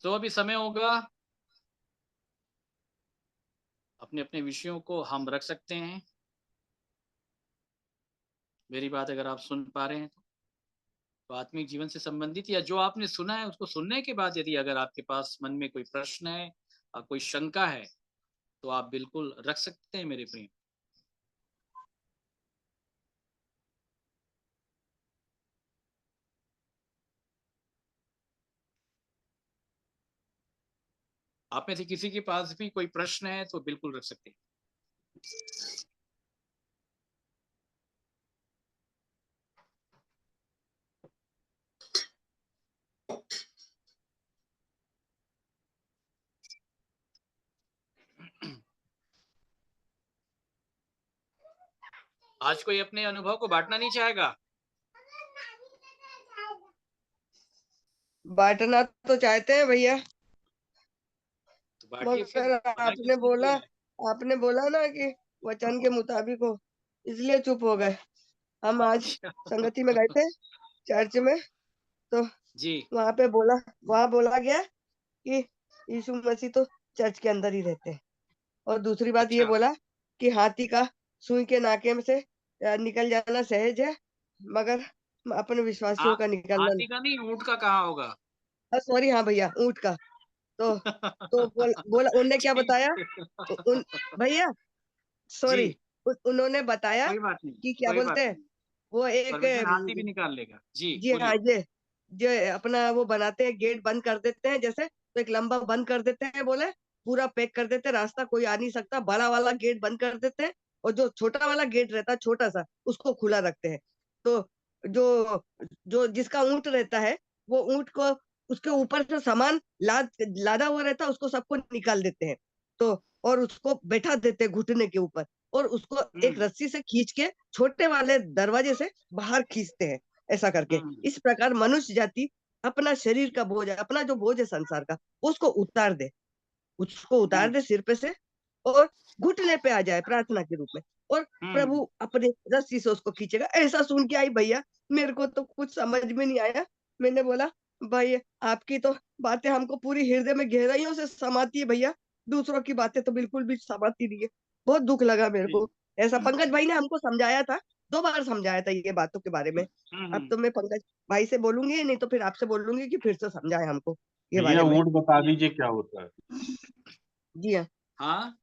तो अभी समय होगा, अपने अपने विषयों को हम रख सकते हैं। मेरी बात अगर आप सुन पा रहे हैं तो आत्मिक जीवन से संबंधित या जो आपने सुना है उसको सुनने के बाद यदि अगर आपके पास मन में कोई प्रश्न है, कोई शंका है, तो आप बिल्कुल रख सकते हैं मेरे प्रिय। आप में से किसी के पास भी कोई प्रश्न है तो बिल्कुल रख सकते हैं। आज कोई अपने अनुभव को बांटना नहीं चाहेगा? बांटना तो चाहते हैं भैया, तो बांटिए फिर, मगर मना किसने किया है? आपने बोला ना कि वचन के मुताबिक हो, इसलिए चुप हो गए। हम आज अच्छा। संगति में गए थे चर्च में, तो जी। वहां पे वहां बोला गया कि यीशु मसीह तो चर्च के अंदर ही रहते हैं। और दूसरी बात ये अच्छा। बोला कि हाथी का सुई के नाके में से निकल जाना सहज है, मगर अपने विश्वासियों का निकलना नहीं। हाथी का नहीं, ऊंट का कहाँ होगा? सॉरी, हाँ भैया, ऊंट का। तो बोला उनने क्या ठीक बताया, है। उन भैया, जी। सॉरी, उन्होंने बताया कोई बात नहीं, कि क्या कोई बात बोलते हैं, नहीं। वो एक परमेश्वर हाथी भी निकाल लेगा। जी, जी हाँ, बोलिए। ये अपना वो बनाते हैं, गेट बंद कर देते हैं जैसे, तो एक लंबा बंद कर देते हैं, बोले पूरा पैक कर देते हैं, रास्ता कोई आ नहीं सकता, बड़ा वाला गेट बंद कर देते हैं, और जो छोटा वाला गेट रहता है छोटा सा, उसको खुला रखते हैं। तो जो जो जिसका ऊंट रहता है, वो ऊंट को उसके ऊपर से सामान लादा हुआ रहता है, उसको सबको निकाल देते हैं। तो और उसको बैठा देते हैं घुटने के ऊपर, और उसको एक हम्म। रस्सी से खींच के छोटे वाले दरवाजे से बाहर खींचते हैं, ऐसा करके। हम्म। इस प्रकार मनुष्य जाति अपना शरीर का बोझ है, अपना जो बोझ है संसार का, उसको उतार हम्म। दे सिर पे से, और घुटने पे आ जाए प्रार्थना के रूप में, और हम्म। प्रभु अपने रस्सी से उसको खींचेगा। ऐसा सुन के आई भैया, मेरे को तो कुछ समझ में नहीं आया। मैंने बोला, भाई आपकी तो बातें हमको पूरी हृदय में गहराइयों से समाती है भैया, दूसरों की बातें तो बिल्कुल भी समाती नहीं है। बहुत दुख लगा मेरे जी। को। ऐसा पंकज भाई ने हमको समझाया था, 2 बार समझाया था ये बातों के बारे में। अब हम्म। तो मैं पंकज भाई से बोलूंगी, नहीं तो फिर आपसे बोलूंगी कि फिर से समझाए हमको ये भैया बारे में। ऊंट बता दीजिए क्या होता है। जी हाँ, हाँ।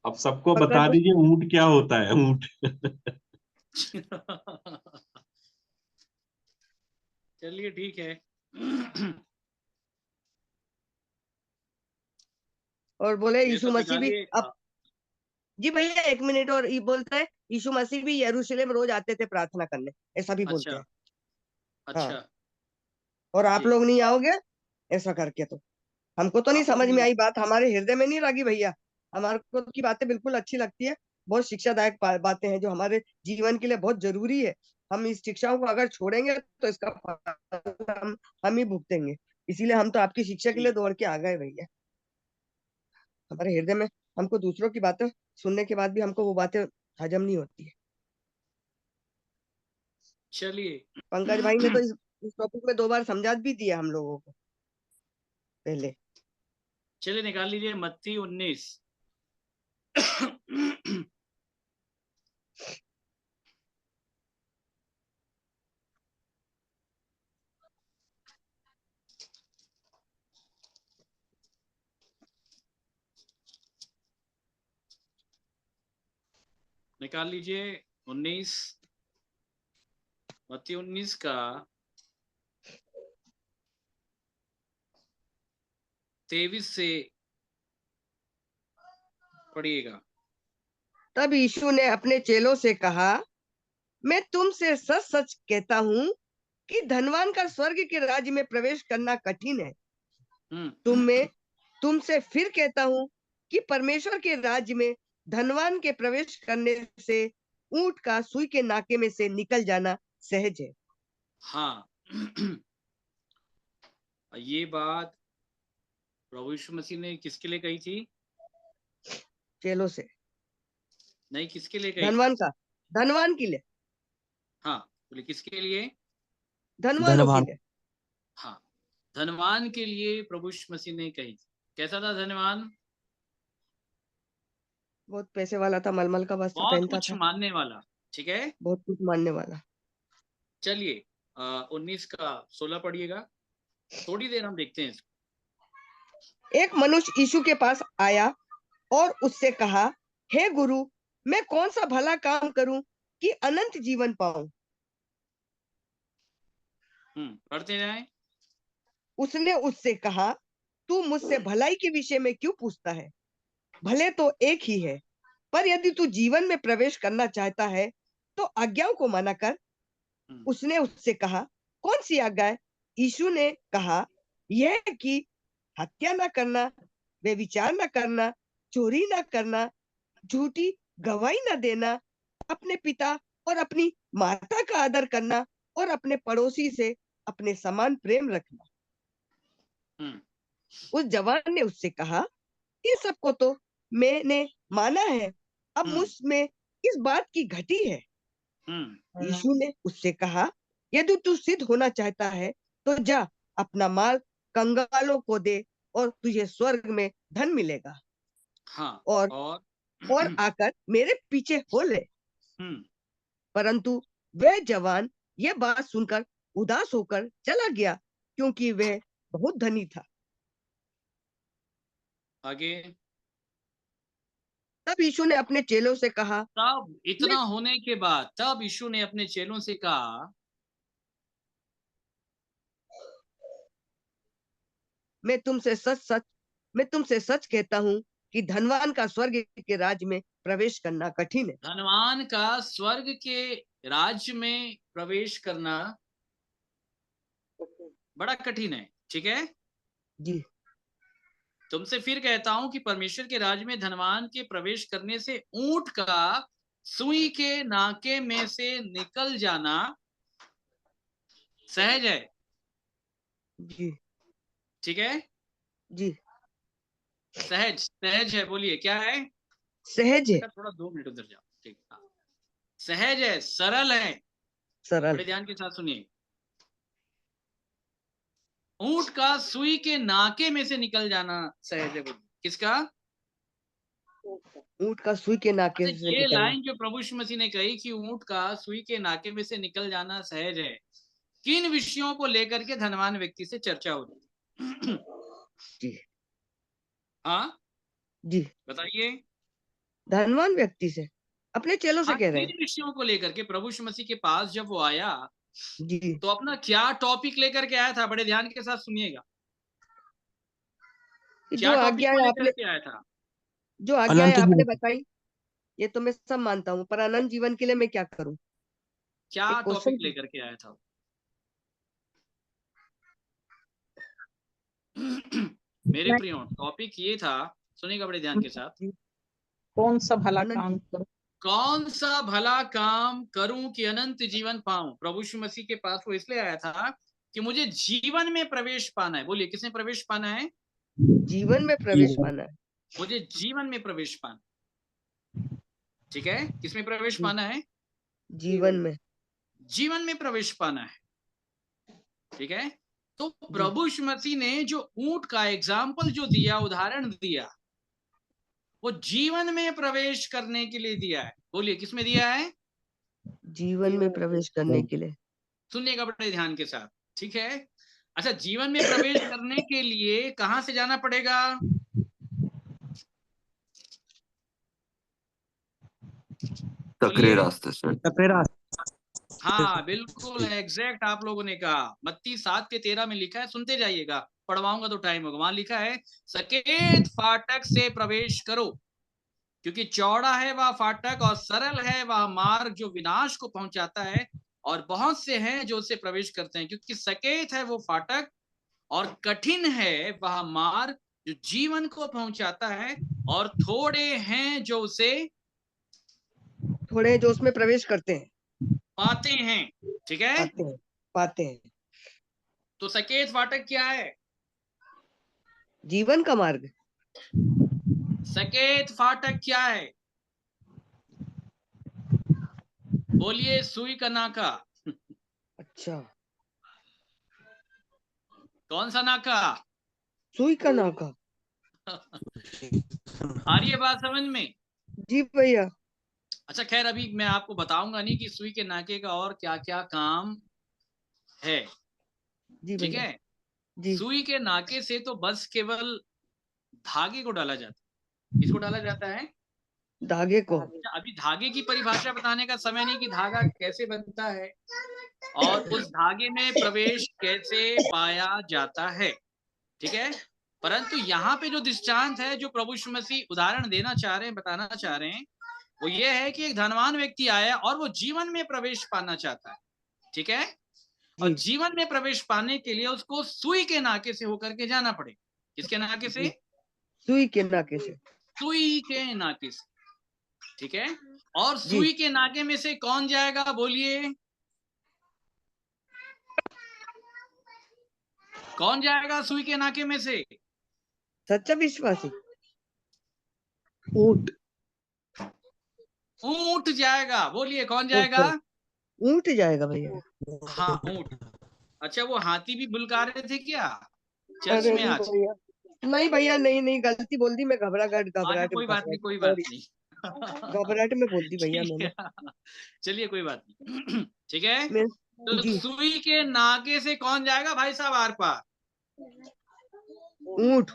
अब सबको पंकज बता भाई। दीजिए ऊंट क्या होता है, ऊंट। चलिए ठीक है। और बोले ये यीशु सब मसीह भी निकालिए। अब, जी भैया 1 मिनट, और ये बोलता है यीशु मसीह भी यरूशलेम रोज आते थे प्रार्थना करने, ऐसा भी बोलते अच्छा। हैं। हाँ, अच्छा। और आप जी। लोग नहीं आओगे ऐसा करके, तो हमको तो नहीं आप लोग समझ में नहीं। आई बात, हमारे हृदय में नहीं लगी भैया। हमारे को की बातें बिल्कुल अच्छी लगती है, बहुत शिक्षादायक बातें हैं जो हमारे जीवन के लिए बहुत जरूरी है। हम इस शिक्षाओं को अगर छोड़ेंगे तो इसका फल हम ही भुगतेंगे। इसीलिए हम तो आपकी शिक्षा के लिए जी। दौड़ के आ गए भैया। हमारे हृदय में, हमको दूसरों की बातें सुनने के बाद भी हमको वो बातें हजम नहीं होती है। चलिए। पंकज भाई ने तो इस टॉपिक में 2 बार समझा भी दिया हम लोगों को पहले। चलिए निकाल लीजिए मत्ती 19। निकाल लीजिए 19, मत्ती 19 का 23 से पढ़िएगा। तब यीशु ने अपने चेलों से कहा, मैं तुमसे सच सच कहता हूँ कि धनवान का स्वर्ग के राज्य में प्रवेश करना कठिन है। हम्म। तुमसे फिर कहता हूँ कि परमेश्वर के राज्य में धनवान के प्रवेश करने से ऊंट का सुई के नाके में से निकल जाना सहज है। हाँ। ये बात प्रभु यीशु मसीह ने किसके लिए कही थी? चेलों से, नहीं, किसके लिए कही थी? धनवान का, धनवान के लिए, हाँ, बोले किसके लिए? धनवानों के धनवान। लिए। हाँ। धनवान के लिए प्रभु यीशु मसीह ने कही थी। कैसा था धनवान? बहुत पैसे वाला था, मलमल का वस्त्र बहुत पहनता कुछ था, मानने वाला। ठीक है, बहुत कुछ मानने वाला। चलिए 19 का 16 पढ़िएगा, थोड़ी देर हम देखते हैं इसको। एक मनुष्य यीशु के पास आया और उससे कहा, हे गुरु, मैं कौन सा भला काम करूं कि अनंत जीवन पाऊं? पढ़ते जाएं। उसने उससे कहा, तू मुझसे भलाई के विषय में क्यों पूछता है? भले तो एक ही है, पर यदि तू जीवन में प्रवेश करना चाहता है तो आज्ञाओं को माना कर। उसने उससे कहा, कौन सी आज्ञा है? यीशु ने कहा, यह कि हत्या न करना, व्यभिचार न करना, चोरी न करना, झूठी गवाही न देना, अपने पिता और अपनी माता का आदर करना और अपने पड़ोसी से अपने समान प्रेम रखना। उस जवान ने उससे कहा, इन सबको तो मैंने माना है, अब मुझ में किस बात की घटी है? यीशु ने उससे कहा, यदि तू सिद्ध होना चाहता है तो जा, अपना माल कंगालों को दे और तुझे स्वर्ग में धन मिलेगा। हाँ, और आकर मेरे पीछे हो ले। हम्म परंतु वह जवान यह बात सुनकर उदास होकर चला गया, क्योंकि वह बहुत धनी था। आगे। तब यीशु ने अपने चेलों से कहा, तब इतना होने के बाद तब यीशु ने अपने चेलों से कहा, मैं तुमसे सच कहता हूँ कि धनवान का स्वर्ग के राज्य में प्रवेश करना कठिन है। धनवान का स्वर्ग के राज्य में प्रवेश करना बड़ा कठिन है। ठीक है, जी, तुमसे फिर कहता हूं कि परमेश्वर के राज्य में धनवान के प्रवेश करने से ऊंट का सुई के नाके में से निकल जाना सहज है। जी, ठीक है, जी, सहज सहज है, बोलिए क्या है? सहज है, बेटा थोड़ा 2 मिनट उधर जाओ। ठीक, हाँ, सहज है, सरल है। सरल। बड़े ध्यान के साथ सुनिए। ऊंट का सुई के नाके में से निकल जाना सहज है, बोलिए किसका? ऊंट का सुई के नाके अच्छा, से ये निकलना। लाइन जो प्रभु यीशु मसीह ने कही कि ऊंट का सुई के नाके में से निकल जाना सहज है, किन विषयों को लेकर के धनवान व्यक्ति से चर्चा होती? जी, हाँ, जी, बताइए। धनवान व्यक्ति से, अपने चेलों से हाँ, कह रहे किन हैं। विषयों को लेकर के प्रभु यीशु मसीह के पास जब वो आया जी, तो अपना क्या टॉपिक लेकर के आया था? बड़े ध्यान के साथ सुनिएगा। कि क्या टॉपिक को लेकर के आया था? जो आज्ञाएं अनंत आपने जीवन। बताई, ये तो मैं सब मानता हूँ, पर अनंत जीवन के लिए मैं क्या करूं? क्या एक टॉपिक क्वेश्चन। लेकर के आया था? मेरे प्रियो, टॉपिक ये था, सुनिएगा बड़े ध्यान के साथ। कौन सा भला अनंत काम करो? कौन सा भला काम करूं कि अनंत जीवन पाऊं? प्रभु यीशु मसीह के पास वो इसलिए आया था कि मुझे जीवन में प्रवेश पाना है। बोलिए किसमें प्रवेश पाना है? जीवन में प्रवेश पाना है। मुझे जीवन में प्रवेश पाना। ठीक है, किसमें प्रवेश जी, पाना है? जीवन में। जीवन में प्रवेश पाना है। ठीक है, तो जी, प्रभु यीशु मसीह ने जो ऊंट का एग्जाम्पल जो दिया, उदाहरण दिया, वो जीवन में प्रवेश करने के लिए दिया है। बोलिए किसमें दिया है? जीवन में प्रवेश करने के लिए। सुनिएगा बड़े ध्यान के साथ। ठीक है, अच्छा, जीवन में प्रवेश करने के लिए कहां से जाना पड़ेगा? सकरे बोलिए। रास्ते से। हाँ, बिल्कुल एग्जैक्ट आप लोगों ने कहा। मत्ती 7:13 में लिखा है, सुनते जाइएगा, पढ़वाऊंगा तो टाइम होगा। वहां लिखा है, सकेत फाटक से प्रवेश करो, क्योंकि चौड़ा है वह फाटक और सरल है वह मार्ग जो विनाश को पहुंचाता है, और बहुत से हैं जो उसे प्रवेश करते हैं। क्योंकि सकेत है वो फाटक और कठिन है वह मार्ग जो जीवन को पहुंचाता है, और थोड़े हैं जो उसे थोड़े जो उसमें प्रवेश करते हैं, पाते हैं। ठीक है, पाते हैं, पाते हैं। तो सकेत फाटक क्या है? जीवन का मार्ग। सकेत फाटक क्या है? बोलिए, सुई का नाका। अच्छा, कौन सा नाका? सुई का नाका। आ रही है बात समझ में? जी भैया। अच्छा खैर, अभी मैं आपको बताऊंगा नहीं कि सुई के नाके का और क्या क्या काम है, जी ठीक भैया। है? जी। सुई के नाके से तो बस केवल धागे को डाला जाता है। किसको डाला जाता है? धागे को। अभी धागे की परिभाषा बताने का समय नहीं कि धागा कैसे बनता है और उस धागे में प्रवेश कैसे पाया जाता है, ठीक है? परंतु यहाँ पे जो दृष्टांत है, जो प्रभु यीशु मसीह उदाहरण देना चाह रहे हैं, बताना चाह रहे हैं, वो ये है कि एक धनवान व्यक्ति आया और वो जीवन में प्रवेश पाना चाहता है, ठीक है? और जी। जीवन में प्रवेश पाने के लिए उसको सुई के नाके से होकर के जाना पड़े। किसके नाके से? सुई के नाके से। सुई के नाके से, ठीक है? और जी। सुई के नाके में से कौन जाएगा, बोलिए? कौन जाएगा सुई के नाके में से? सच्चा विश्वासी। ऊंट। ऊंट जाएगा। बोलिए कौन जाएगा? ऊंट जाएगा भैया। हाँ, ऊंट। अच्छा, वो हाथी भी बुलका रहे थे क्या चर्च अरे में नहीं आज? भैया, नहीं भैया, नहीं नहीं, गलती बोल दी मैं। घबराहट अच्छा, घबराहट कोई बात नहीं, घबराहट कोई बात सॉरी। नहीं। घबराहट में बोल दी भैया ठीक मैंने। है, चलिए कोई बात नहीं। ठीक है, मैं। तो जी। सुई के नाके से कौन जाएगा भाई साहब आर पार? ऊंट।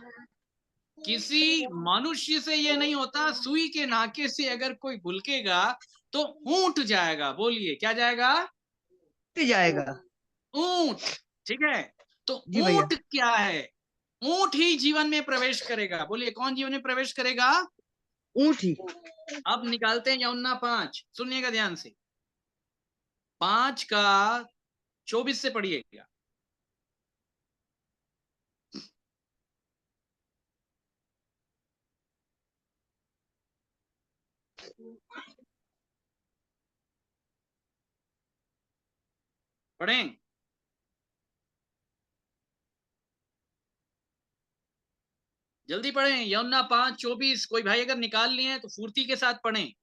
किसी मनुष्य से ये नहीं होता। सुई के नाके से अगर कोई भुलकेगा तो ऊंट जाएगा। बोलिए क्या जाएगा? जाएगा। ऊंट, ठीक है? तो जी भैया। ऊंट क्या है? ऊंट ही जीवन में प्रवेश करेगा। बोलिए कौन जीवन में प्रवेश करेगा? ऊंट ही। अब निकालते हैं यूहन्ना 5, सुनिएगा ध्यान से। 5 का 24 से पढ़िएगा। पढ़ें? जल्दी पढ़ें, यूहन्ना 5:24। कोई भाई अगर निकाल लिए हैं तो फुर्ती के साथ पढ़ें।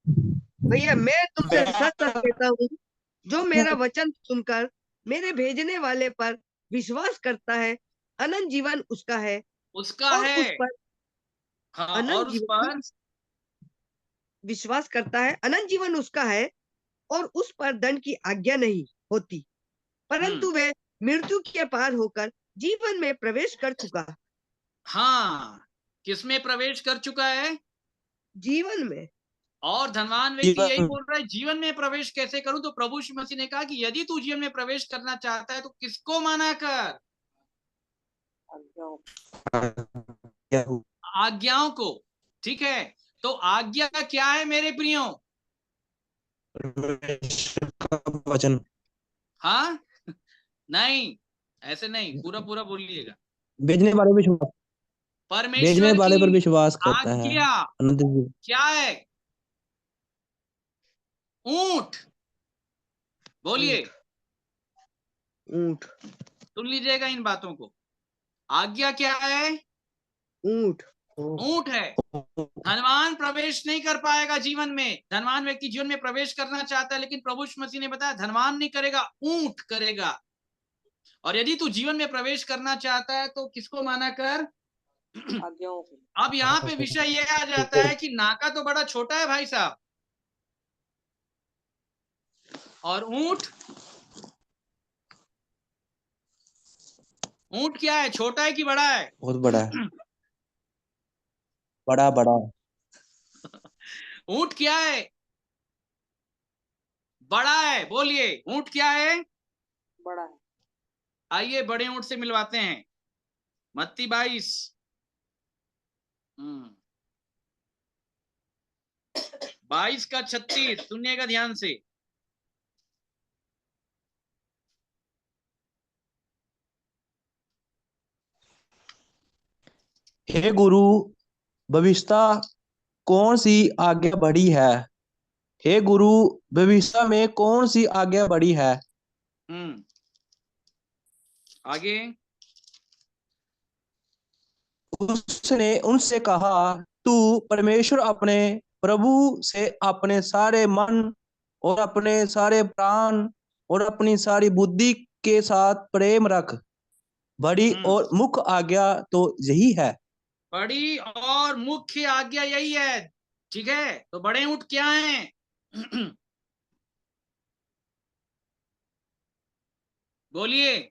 भैया मैं तुमसे सच सच कहता हूँ, जो मेरा वचन सुनकर मेरे भेजने वाले पर विश्वास करता है, अनंत जीवन उसका है। उसका और है। उस पर हाँ, अनंत और उस जीवन पर विश्वास करता है, अनंत जीवन उसका है। और उस पर दंड की आज्ञा नहीं होती, परंतु वह मृत्यु के पार होकर जीवन में प्रवेश कर चुका। हाँ, किसमें प्रवेश कर चुका है? जीवन में। और धनवान व्यक्ति यही बोल रहा है, जीवन में प्रवेश कैसे करूं? तो प्रभु यीशु मसीह ने कहा कि यदि तू जीवन में प्रवेश करना चाहता है तो किसको माना कर? आज्ञाओं को, ठीक है? तो आज्ञा क्या है मेरे प्रियो? वचन। हाँ, नहीं, ऐसे नहीं, पूरा पूरा बोलिएगा। भेजने वाले विश्वास, भेजने परमेश्वर वाले पर की विश्वास करता है। आज्ञा अनंत जीवन। क्या है? ऊंट। बोलिए, ऊंट। सुन लीजिएगा इन बातों को। आज्ञा क्या है? ऊंट। ऊंट है। धनवान प्रवेश नहीं कर पाएगा जीवन में। धनवान व्यक्ति जीवन में प्रवेश करना चाहता है, लेकिन प्रभु यीशु मसीह ने बताया धनवान नहीं करेगा, ऊंट करेगा। और यदि तू जीवन में प्रवेश करना चाहता है तो किसको माना कर? अब यहाँ पे विषय ये आ जाता है कि नाका तो बड़ा छोटा है भाई साहब, और ऊंट, ऊंट क्या है? छोटा है कि बड़ा है? बहुत बड़ा है। बड़ा बड़ा। ऊंट क्या है? बड़ा है। बोलिए ऊंट क्या है? बड़ा है। आइए बड़े ऊंट से मिलवाते हैं। मत्ती 22। 22 का 36 सुनिएगा ध्यान से। हे गुरु, भविष्यता कौन सी आज्ञा बड़ी है? हे गुरु, भविष्य में कौन सी आज्ञा बड़ी है? आगे। उसने उनसे कहा, तू परमेश्वर अपने प्रभु से अपने सारे मन और अपने सारे प्राण और अपनी सारी बुद्धि के साथ प्रेम रख, बड़ी और मुख्य आज्ञा तो यही है। बड़ी और मुख्य आज्ञा यही है। ठीक है, तो बड़े ऊंट क्या हैं? बोलिए।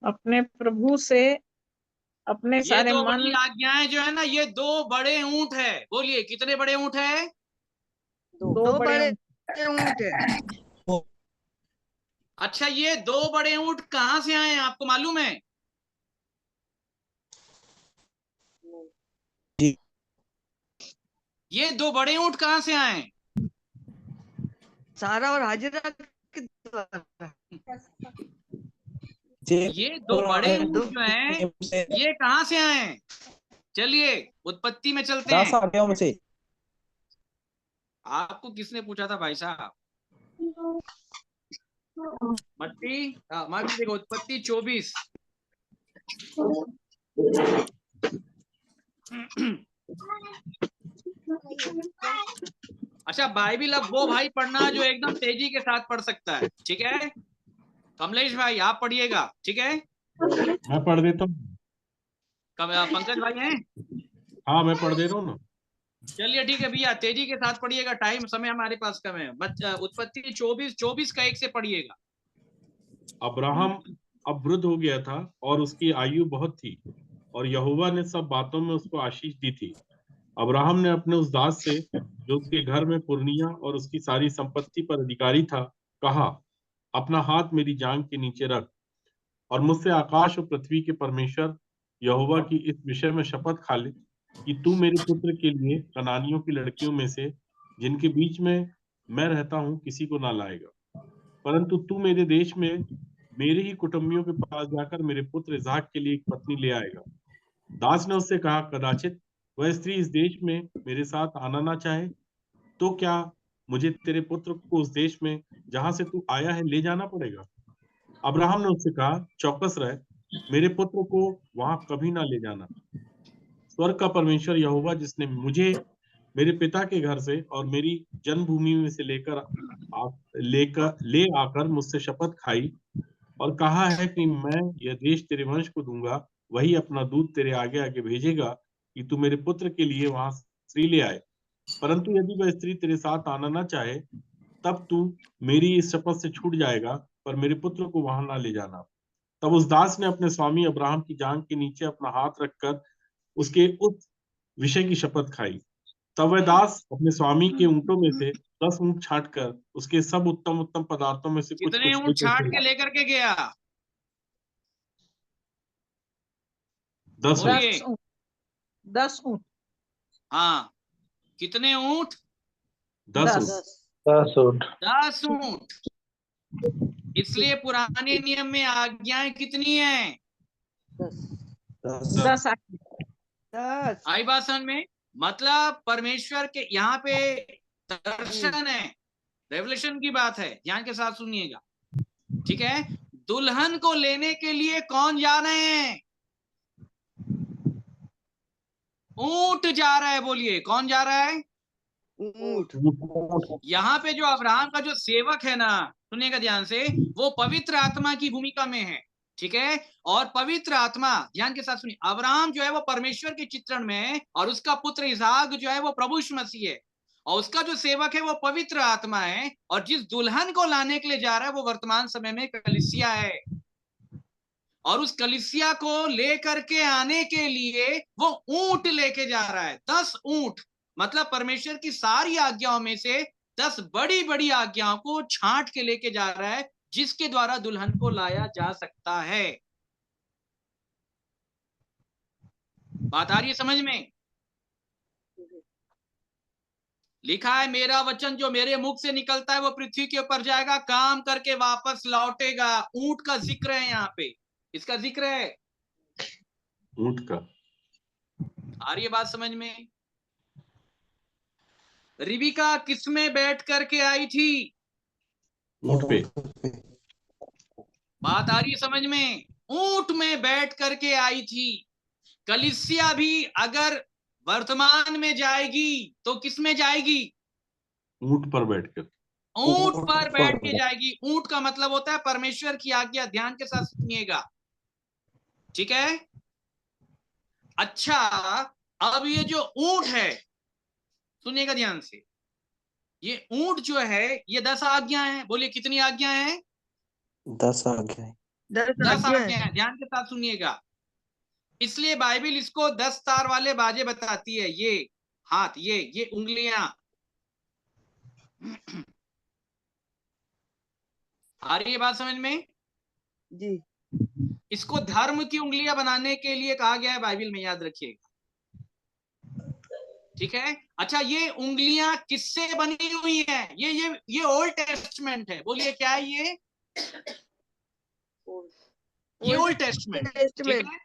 अपने प्रभु से अपने ये सारे दो मन। बड़ी आज्ञाएं जो है ना, ये दो बड़े ऊंट है। बोलिए, कितने बड़े ऊंट है? दो बड़े बड़े ऊंट है। अच्छा, ये दो बड़े ऊंट कहां से आए हैं, आपको मालूम है? जी ये दो बड़े ऊंट कहां से आए हैं? सारा और हाजिरा के द्वारा। ये दो बड़े ऊंट दो जो हैं, ये कहां से आए हैं? चलिए उत्पत्ति में चलते 10 हैं। आज्ञाओं में से। आपको किसने पूछा था भाई साहब? मत्ती देखो, उत्पत्ति 24। अच्छा, बाइबिल अब वो भाई पढ़ना जो एकदम तेजी के साथ पढ़ सकता है। ठीक है, कमलेश भाई आप पढ़िएगा। ठीक है, मैं पढ़ देता हूँ। पंकज भाई हैं? हाँ, मैं पढ़ दे रहा हूँ ना। चलिए ठीक है भैया, तेजी के साथ पढ़िएगा, टाइम समय हमारे पास कम है। उत्पत्ति 24 का 1 से पढ़िएगा। अब्राहम अब वृद्ध हो गया था और उसकी आयु बहुत थी, और यहोवा ने सब बातों में उसको आशीष दी थी। अब्राहम ने अपने उस दास से, जो उसके घर में पुरनिया और उसकी सारी संपत्ति पर अधिकारी था, कहा, अपना हाथ मेरी जांघ के नीचे रख, और मुझसे आकाश और पृथ्वी के परमेश्वर यहोवा की इस विषय में शपथ खा ले कि तू मेरे पुत्र के लिए कनानियों की लड़कियों में से, जिनके बीच में मैं रहता हूँ, किसी को ना लाएगा, परंतु तू मेरे देश में मेरे ही कुटुंबियों के पास जाकर मेरे पुत्र इसहाक के लिए एक पत्नी ले आएगा। दास ने उससे कहा, कदाचित वह स्त्री इस देश में मेरे साथ आना ना चाहे, तो क्या मुझे तेरे पुत्र को उस देश में जहां से तू आया है ले जाना पड़ेगा? अब्राहम ने उससे कहा, चौकस रह, मेरे पुत्र को वहां कभी ना ले जाना। स्वर्ग का परमेश्वर यहोवा, जिसने मुझे मेरे पिता के घर से और मेरी जन्मभूमि में से ले आकर मुझसे शपथ खाई और कहा है कि मैं यह देश तेरे वंश को दूंगा, वही अपना दूत तेरे आगे आगे भेजेगा कि तू मेरे पुत्र के लिए वहां स्त्री ले आए। परंतु यदि वह स्त्री तेरे साथ आना ना चाहे, तब तू मेरी इस शपथ से छूट जाएगा, पर मेरे पुत्र को वहां ना ले जाना। तब उस दास ने अपने स्वामी अब्राहम की जांघ के नीचे अपना हाथ रखकर उसके उस विषय की शपथ खाई। तब वह दास अपने स्वामी के ऊंटों में से 10 ऊंट छांट कर उसके सब उत्तम उत्तम पदार्थों में से कुछ कितने कुछ ऊंट छांट के लेकर लेकर के गया? 10 ऊंट। 10 ऊंट। 10 ऊंट। हाँ, कितने ऊंट? 10 ऊंट। 10 10 ऊंट। इसलिए पुराने नियम में आज्ञाएं कितनी हैं? 10 10। आई बात समझ में? मतलब परमेश्वर के यहाँ पे दर्शन है, रेवलेशन की बात है, ध्यान के साथ सुनिएगा। ठीक है, दुल्हन को लेने के लिए कौन जा रहे हैं? ऊंट जा रहा है। बोलिए, कौन जा रहा है? ऊंट। यहाँ पे जो अब्राहम का जो सेवक है ना, सुनिएगा ध्यान से, वो पवित्र आत्मा की भूमिका में है। ठीक है, और पवित्र आत्मा, ध्यान के साथ सुनिए, अब्राहम जो है वो परमेश्वर के चित्रण में है, और उसका पुत्र इसहाक जो है वो प्रभु यीशु मसीह है, और उसका जो सेवक है वो पवित्र आत्मा है, और जिस दुल्हन को लाने के लिए जा रहा है वो वर्तमान समय में कलीसिया है। और उस कलीसिया को लेकर के आने के लिए वो ऊंट लेके जा रहा है। 10 ऊंट, मतलब परमेश्वर की सारी आज्ञाओं में से 10 बड़ी बड़ी आज्ञाओं को छांट के लेके जा रहा है, जिसके द्वारा दुल्हन को लाया जा सकता है। बात आ रही है समझ में? लिखा है, मेरा वचन जो मेरे मुख से निकलता है वो पृथ्वी के ऊपर जाएगा, काम करके वापस लौटेगा। ऊंट का जिक्र है यहाँ पे, इसका जिक्र है ऊंट का। आ रही है बात समझ में? रिबिका किसमें बैठ करके आई थी? ऊंट पे। बात आ रही है समझ में? ऊंट में बैठ करके आई थी। कलीसिया भी अगर वर्तमान में जाएगी तो किस में जाएगी? ऊंट पर बैठकर। ऊंट ऊंट पर बैठ के पर। जाएगी। ऊंट का मतलब होता है परमेश्वर की आज्ञा। ध्यान के साथ सुनिएगा, ठीक है। अच्छा, अब ये जो ऊंट है, सुनिएगा ध्यान से, ये ऊंट जो है ये 10 आज्ञाएं हैं। बोलिए कितनी आज्ञाएं हैं? 10 आज्ञाएं। 10 10 आज्ञा है। आज्ञाएं। ध्यान के साथ सुनिएगा, इसलिए बाइबल इसको 10 तार वाले बाजे बताती है। ये हाथ, ये उंगलियां, आ रही है बात समझ में? जी इसको धर्म की उंगलियां बनाने के लिए कहा गया है बाइबल में, याद रखिएगा, ठीक है। अच्छा, ये उंगलियां किससे बनी हुई हैं? ये ओल्ड टेस्टमेंट है। बोलिए क्या है ये ओल्ड ओल्ड टेस्टमेंट, ठीक टेस्टमेंट। है।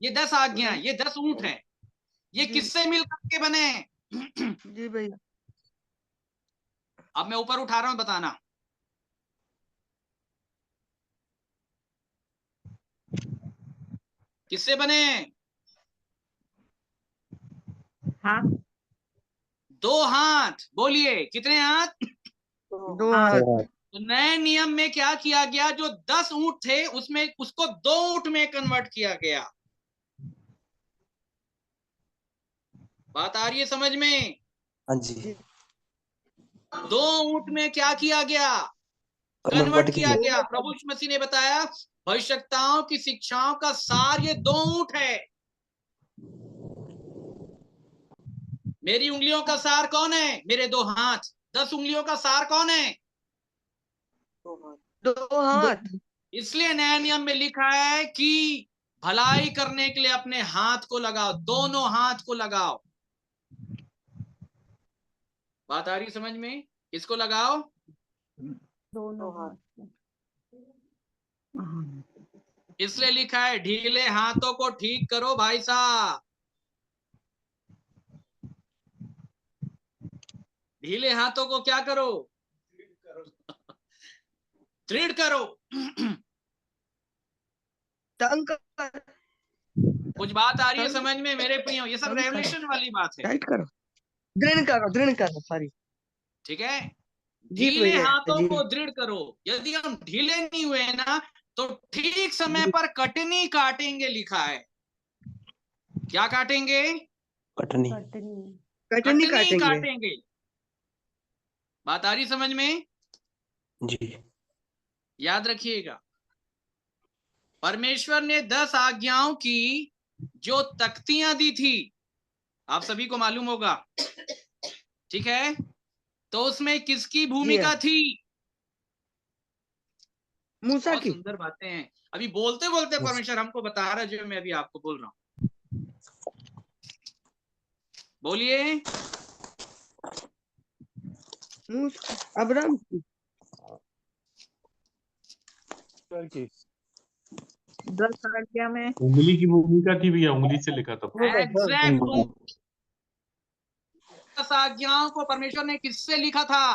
ये 10 आज्ञाएं, ये 10 ऊंट हैं। ये जी किससे मिलकर के बने? जी भैया। अब मैं ऊपर उठा रहा हूं, बताना। किससे बने? हाथ। 2 हाथ। बोलिए कितने हाथ? 2 हाथ। हाथ। तो नए नियम में क्या किया गया? जो 10 ऊंट थे उसमें उसको 2 ऊंट में कन्वर्ट किया गया। बात आ रही है समझ में? हाँ जी, 2 ऊंट में क्या किया गया? कन्वर्ट कन्वर्ट किया किया। गया। प्रभु यीशु मसीह ने बताया भविष्यवक्ताओं की शिक्षाओं का सार ये 2 ऊंट है। मेरी उंगलियों का सार कौन है? मेरे 2 हाथ। 10 उंगलियों का सार कौन है? 2 हाथ। इसलिए नए नियम में लिखा है कि भलाई करने के लिए अपने हाथ को लगाओ, दोनों हाथ को लगाओ। बात आ रही समझ में? किसको लगाओ? दोनों हाथ। इसलिए लिखा है ढीले हाथों को ठीक करो भाई साहब। ढीले हाथों को क्या करो? दृढ़ करो। तंग कर, कुछ बात आ रही है तंग समझ में मेरे प्रियो? ये सब तंग करो, रेवलेशन वाली बात है, टाइट करो, दृढ़ करो सॉरी। ठीक है। जी ढीले भैया हाथों जी को दृढ़ करो। यदि हम ढीले नहीं हुए ना तो ठीक समय जी। पर कटनी काटेंगे, लिखा है। क्या काटेंगे? कटनी। कटनी कटनी काटेंगे। काटेंगे। बात आ रही समझ में? जी, याद रखिएगा, परमेश्वर ने 10 आज्ञाओं की जो तख्तियां दी थी, आप सभी को मालूम होगा, ठीक है। तो उसमें किसकी जी भूमिका हाँ। थी? मूसा बहुत की। सुंदर बातें हैं। अभी बोलते बोलते मूसा। परमेश्वर हमको बता रहा है जो मैं अभी आपको बोल रहा हूं। बोलिए। मूसा, अब्राहम की। 10 आज्ञा में उंगली की भूमिका थी भैया, उंगली से लिखा था। एग्जैक्ट। उंगली। 10 आज्ञाओं को परमेश्वर ने किससे लिखा था?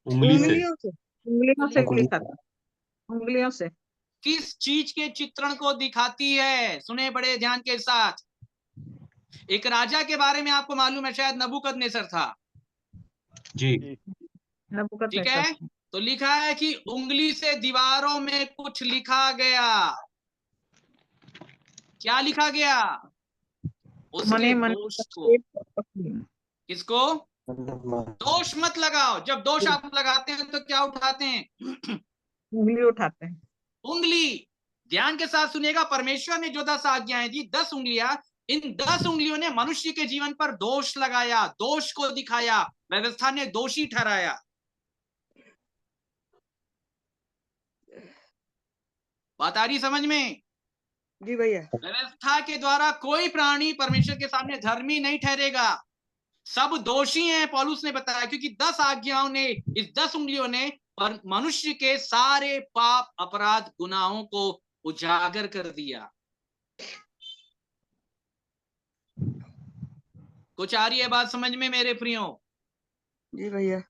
उंगली से। उंगलियों से। उंगलियों से उंगली। लिखा था। उंगलियों से। किस चीज के चित्रण को दिखाती है? सुने बड़े ध्यान के साथ। एक राजा के बारे में आपको मालूम है, शायद नबूकदनेस्सर था, जी। ठीक नबूकदनेस्सर। है। तो लिखा है कि उंगली से दीवारों में कुछ लिखा गया। क्या लिखा गया? उसके मने मन दोष को। किसको? उंगली दोष मत लगाओ। जब दोष आप लगाते हैं तो क्या उठाते हैं? उठाते हैं। उंगली। ध्यान के साथ सुनिएगा, परमेश्वर ने जो 10 आज्ञाएं दी, 10 उंगलियां, इन 10 उंगलियों ने मनुष्य के जीवन पर दोष लगाया, दोष को दिखाया, व्यवस्था ने दोषी ठहराया। बात आ रही समझ में? जी भैया। व्यवस्था के द्वारा कोई प्राणी परमेश्वर के सामने धर्मी नहीं ठहरेगा, सब दोषी हैं, पौलुस ने बताया, क्योंकि 10 आज्ञाओं ने, इस 10 उंगलियों ने मनुष्य के सारे पाप, अपराध, गुनाहों को उजागर कर दिया। कुछ आ रही है बात समझ में मेरे प्रियो? जी भैया।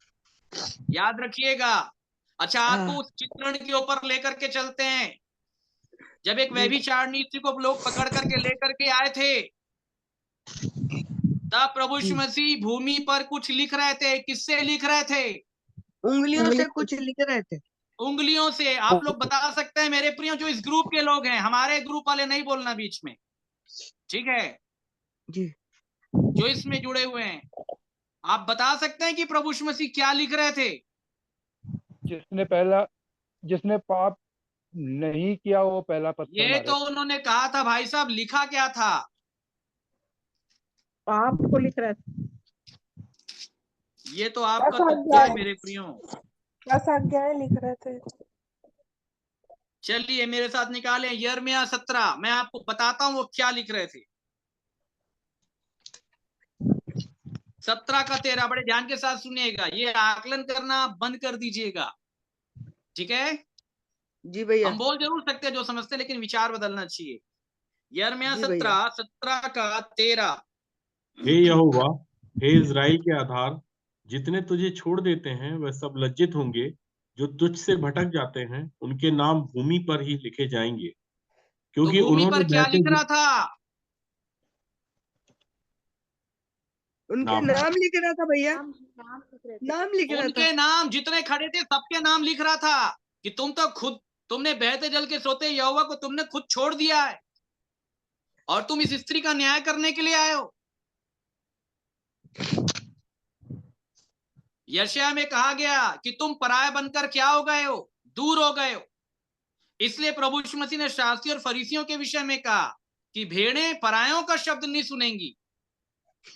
याद रखिएगा। अच्छा, आपको उस चित्रण के ऊपर लेकर के चलते हैं। जब एक जी। व्यभिचारिणी स्त्री को लोग पकड़ करके लेकर के आए थे, तब प्रभु यीशु मसीह भूमि पर कुछ लिख रहे थे। किससे लिख रहे थे? उंगलियों से कुछ लिख रहे थे। उंगलियों से आप लोग बता सकते हैं मेरे प्रियो, जो इस ग्रुप के लोग हैं, हमारे ग्रुप वाले नहीं बोलना बीच में, ठीक है? जी जो इसमें जुड़े हुए हैं, आप बता सकते हैं कि प्रभु यीशु मसीह क्या लिख रहे थे? जिसने पाप नहीं किया वो पहला पत्थर ये मारे। तो उन्होंने कहा था भाई साहब, लिखा क्या था? पाप को लिख रहा था। ये तो आपका 10 तथ्य है अध्याय मेरे प्रियो। 10 अध्याय लिख रहे थे। चलिए मेरे साथ निकालें यिर्मयाह 17, मैं आपको बताता हूं वो क्या लिख रहे थे। 17 का 13, बड़े ध्यान के साथ सुनिएगा, ये आकलन करना बंद कर दीजिएगा, ठीक है? जी भैया। हम बोल जरूर सकते हैं जो समझते, लेकिन विचार बदलना चाहिए। यिर्मयाह जी भैया। 17 का 13। हे यहोवा, हे इज़राइल के आधार, जितने तुझे छोड़ देते हैं वह सब लज्जित होंगे। जो तुझ से भटक जाते हैं उनके नाम भूमि पर ही लिखे जाएंगे, तो क्योंकि भूमि उन्होंने पर क्या लिख रहा था? उनके नाम नाम लिख रहा था भैया, नाम लिख रहा था। उनके नाम, जितने खड़े थे सबके नाम लिख रहा था कि तुमने बहते जल के सोते यहोवा को तुमने खुद छोड़ दिया है, और तुम इस स्त्री का न्याय करने के लिए आए हो। यशायाह में कहा गया कि तुम पराया बनकर क्या हो गए हो? दूर हो गए हो। इसलिए प्रभु यीशु मसीह ने शास्त्री और फरीसियों के विषय में कहा कि भेड़ें परायों का शब्द नहीं सुनेंगी,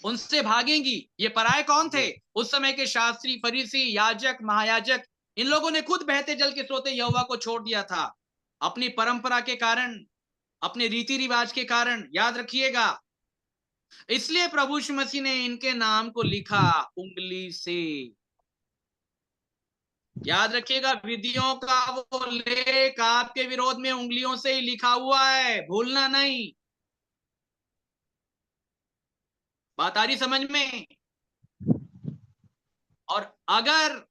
उनसे भागेंगी। ये पराये कौन थे? उस समय के शास्त्री, फरीसी, याजक, महायाजक। इन लोगों ने खुद बहते जल के स्रोत यहोवा को छोड़ दिया था, अपनी परंपरा के कारण, अपने रीति रिवाज के कारण। याद रखिएगा, इसलिए प्रभु यीशु मसीह ने इनके नाम को लिखा उंगली से। याद रखिएगा, विधियों का वो लेख आपके विरोध में उंगलियों से ही लिखा हुआ है, भूलना नहीं। बात आ रही समझ में? और अगर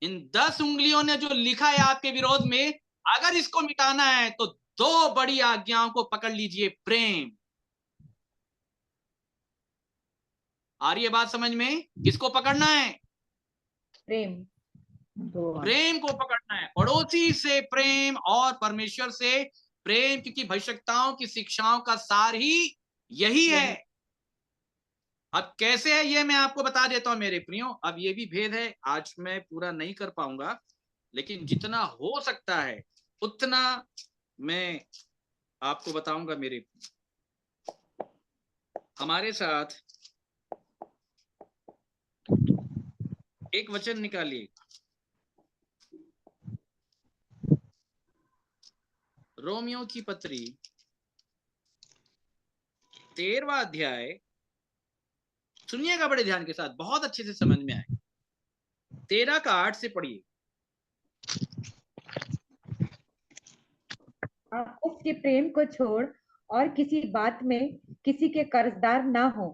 इन 10 उंगलियों ने जो लिखा है आपके विरोध में, अगर इसको मिटाना है तो 2 बड़ी आज्ञाओं को पकड़ लीजिए। प्रेम। आ रही है बात समझ में? किसको पकड़ना है? प्रेम। प्रेम को पकड़ना है। पड़ोसी से प्रेम और परमेश्वर से प्रेम, क्योंकि भविष्यताओं की शिक्षाओं का सार ही यही है। अब कैसे है ये मैं आपको बता देता हूं मेरे प्रियो। अब ये भी भेद है, आज मैं पूरा नहीं कर पाऊंगा, लेकिन जितना हो सकता है उतना मैं आपको बताऊंगा मेरे। हमारे साथ एक वचन निकालिए, रोमियो की पत्री 13वां अध्याय। सुनिएगा बड़े ध्यान के साथ, बहुत अच्छे से समझ में आए। 13 का 8 से पढ़िए। आप उसके प्रेम को छोड़ और किसी बात में किसी के कर्जदार ना हो,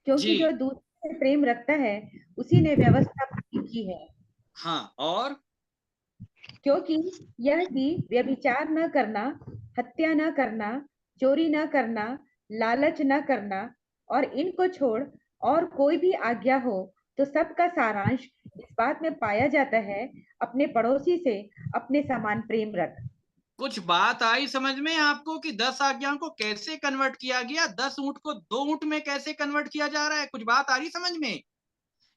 क्योंकि जी जो दूसरे से प्रेम रखता है उसी ने व्यवस्था पूरी की है। हाँ, और क्योंकि यह कि व्यभिचार न करना, हत्या न करना, चोरी न करना, लालच न करना, और इनको छोड़ और कोई भी आज्ञा हो तो सबका सारांश इस बात में पाया जाता है, अपने पड़ोसी से अपने समान प्रेम रख। कुछ बात आई समझ में आपको कि 10 आज्ञाओं को कैसे कन्वर्ट किया गया? 10 ऊंट को 2 ऊंट में कैसे कन्वर्ट किया जा रहा है? कुछ बात आ रही समझ में?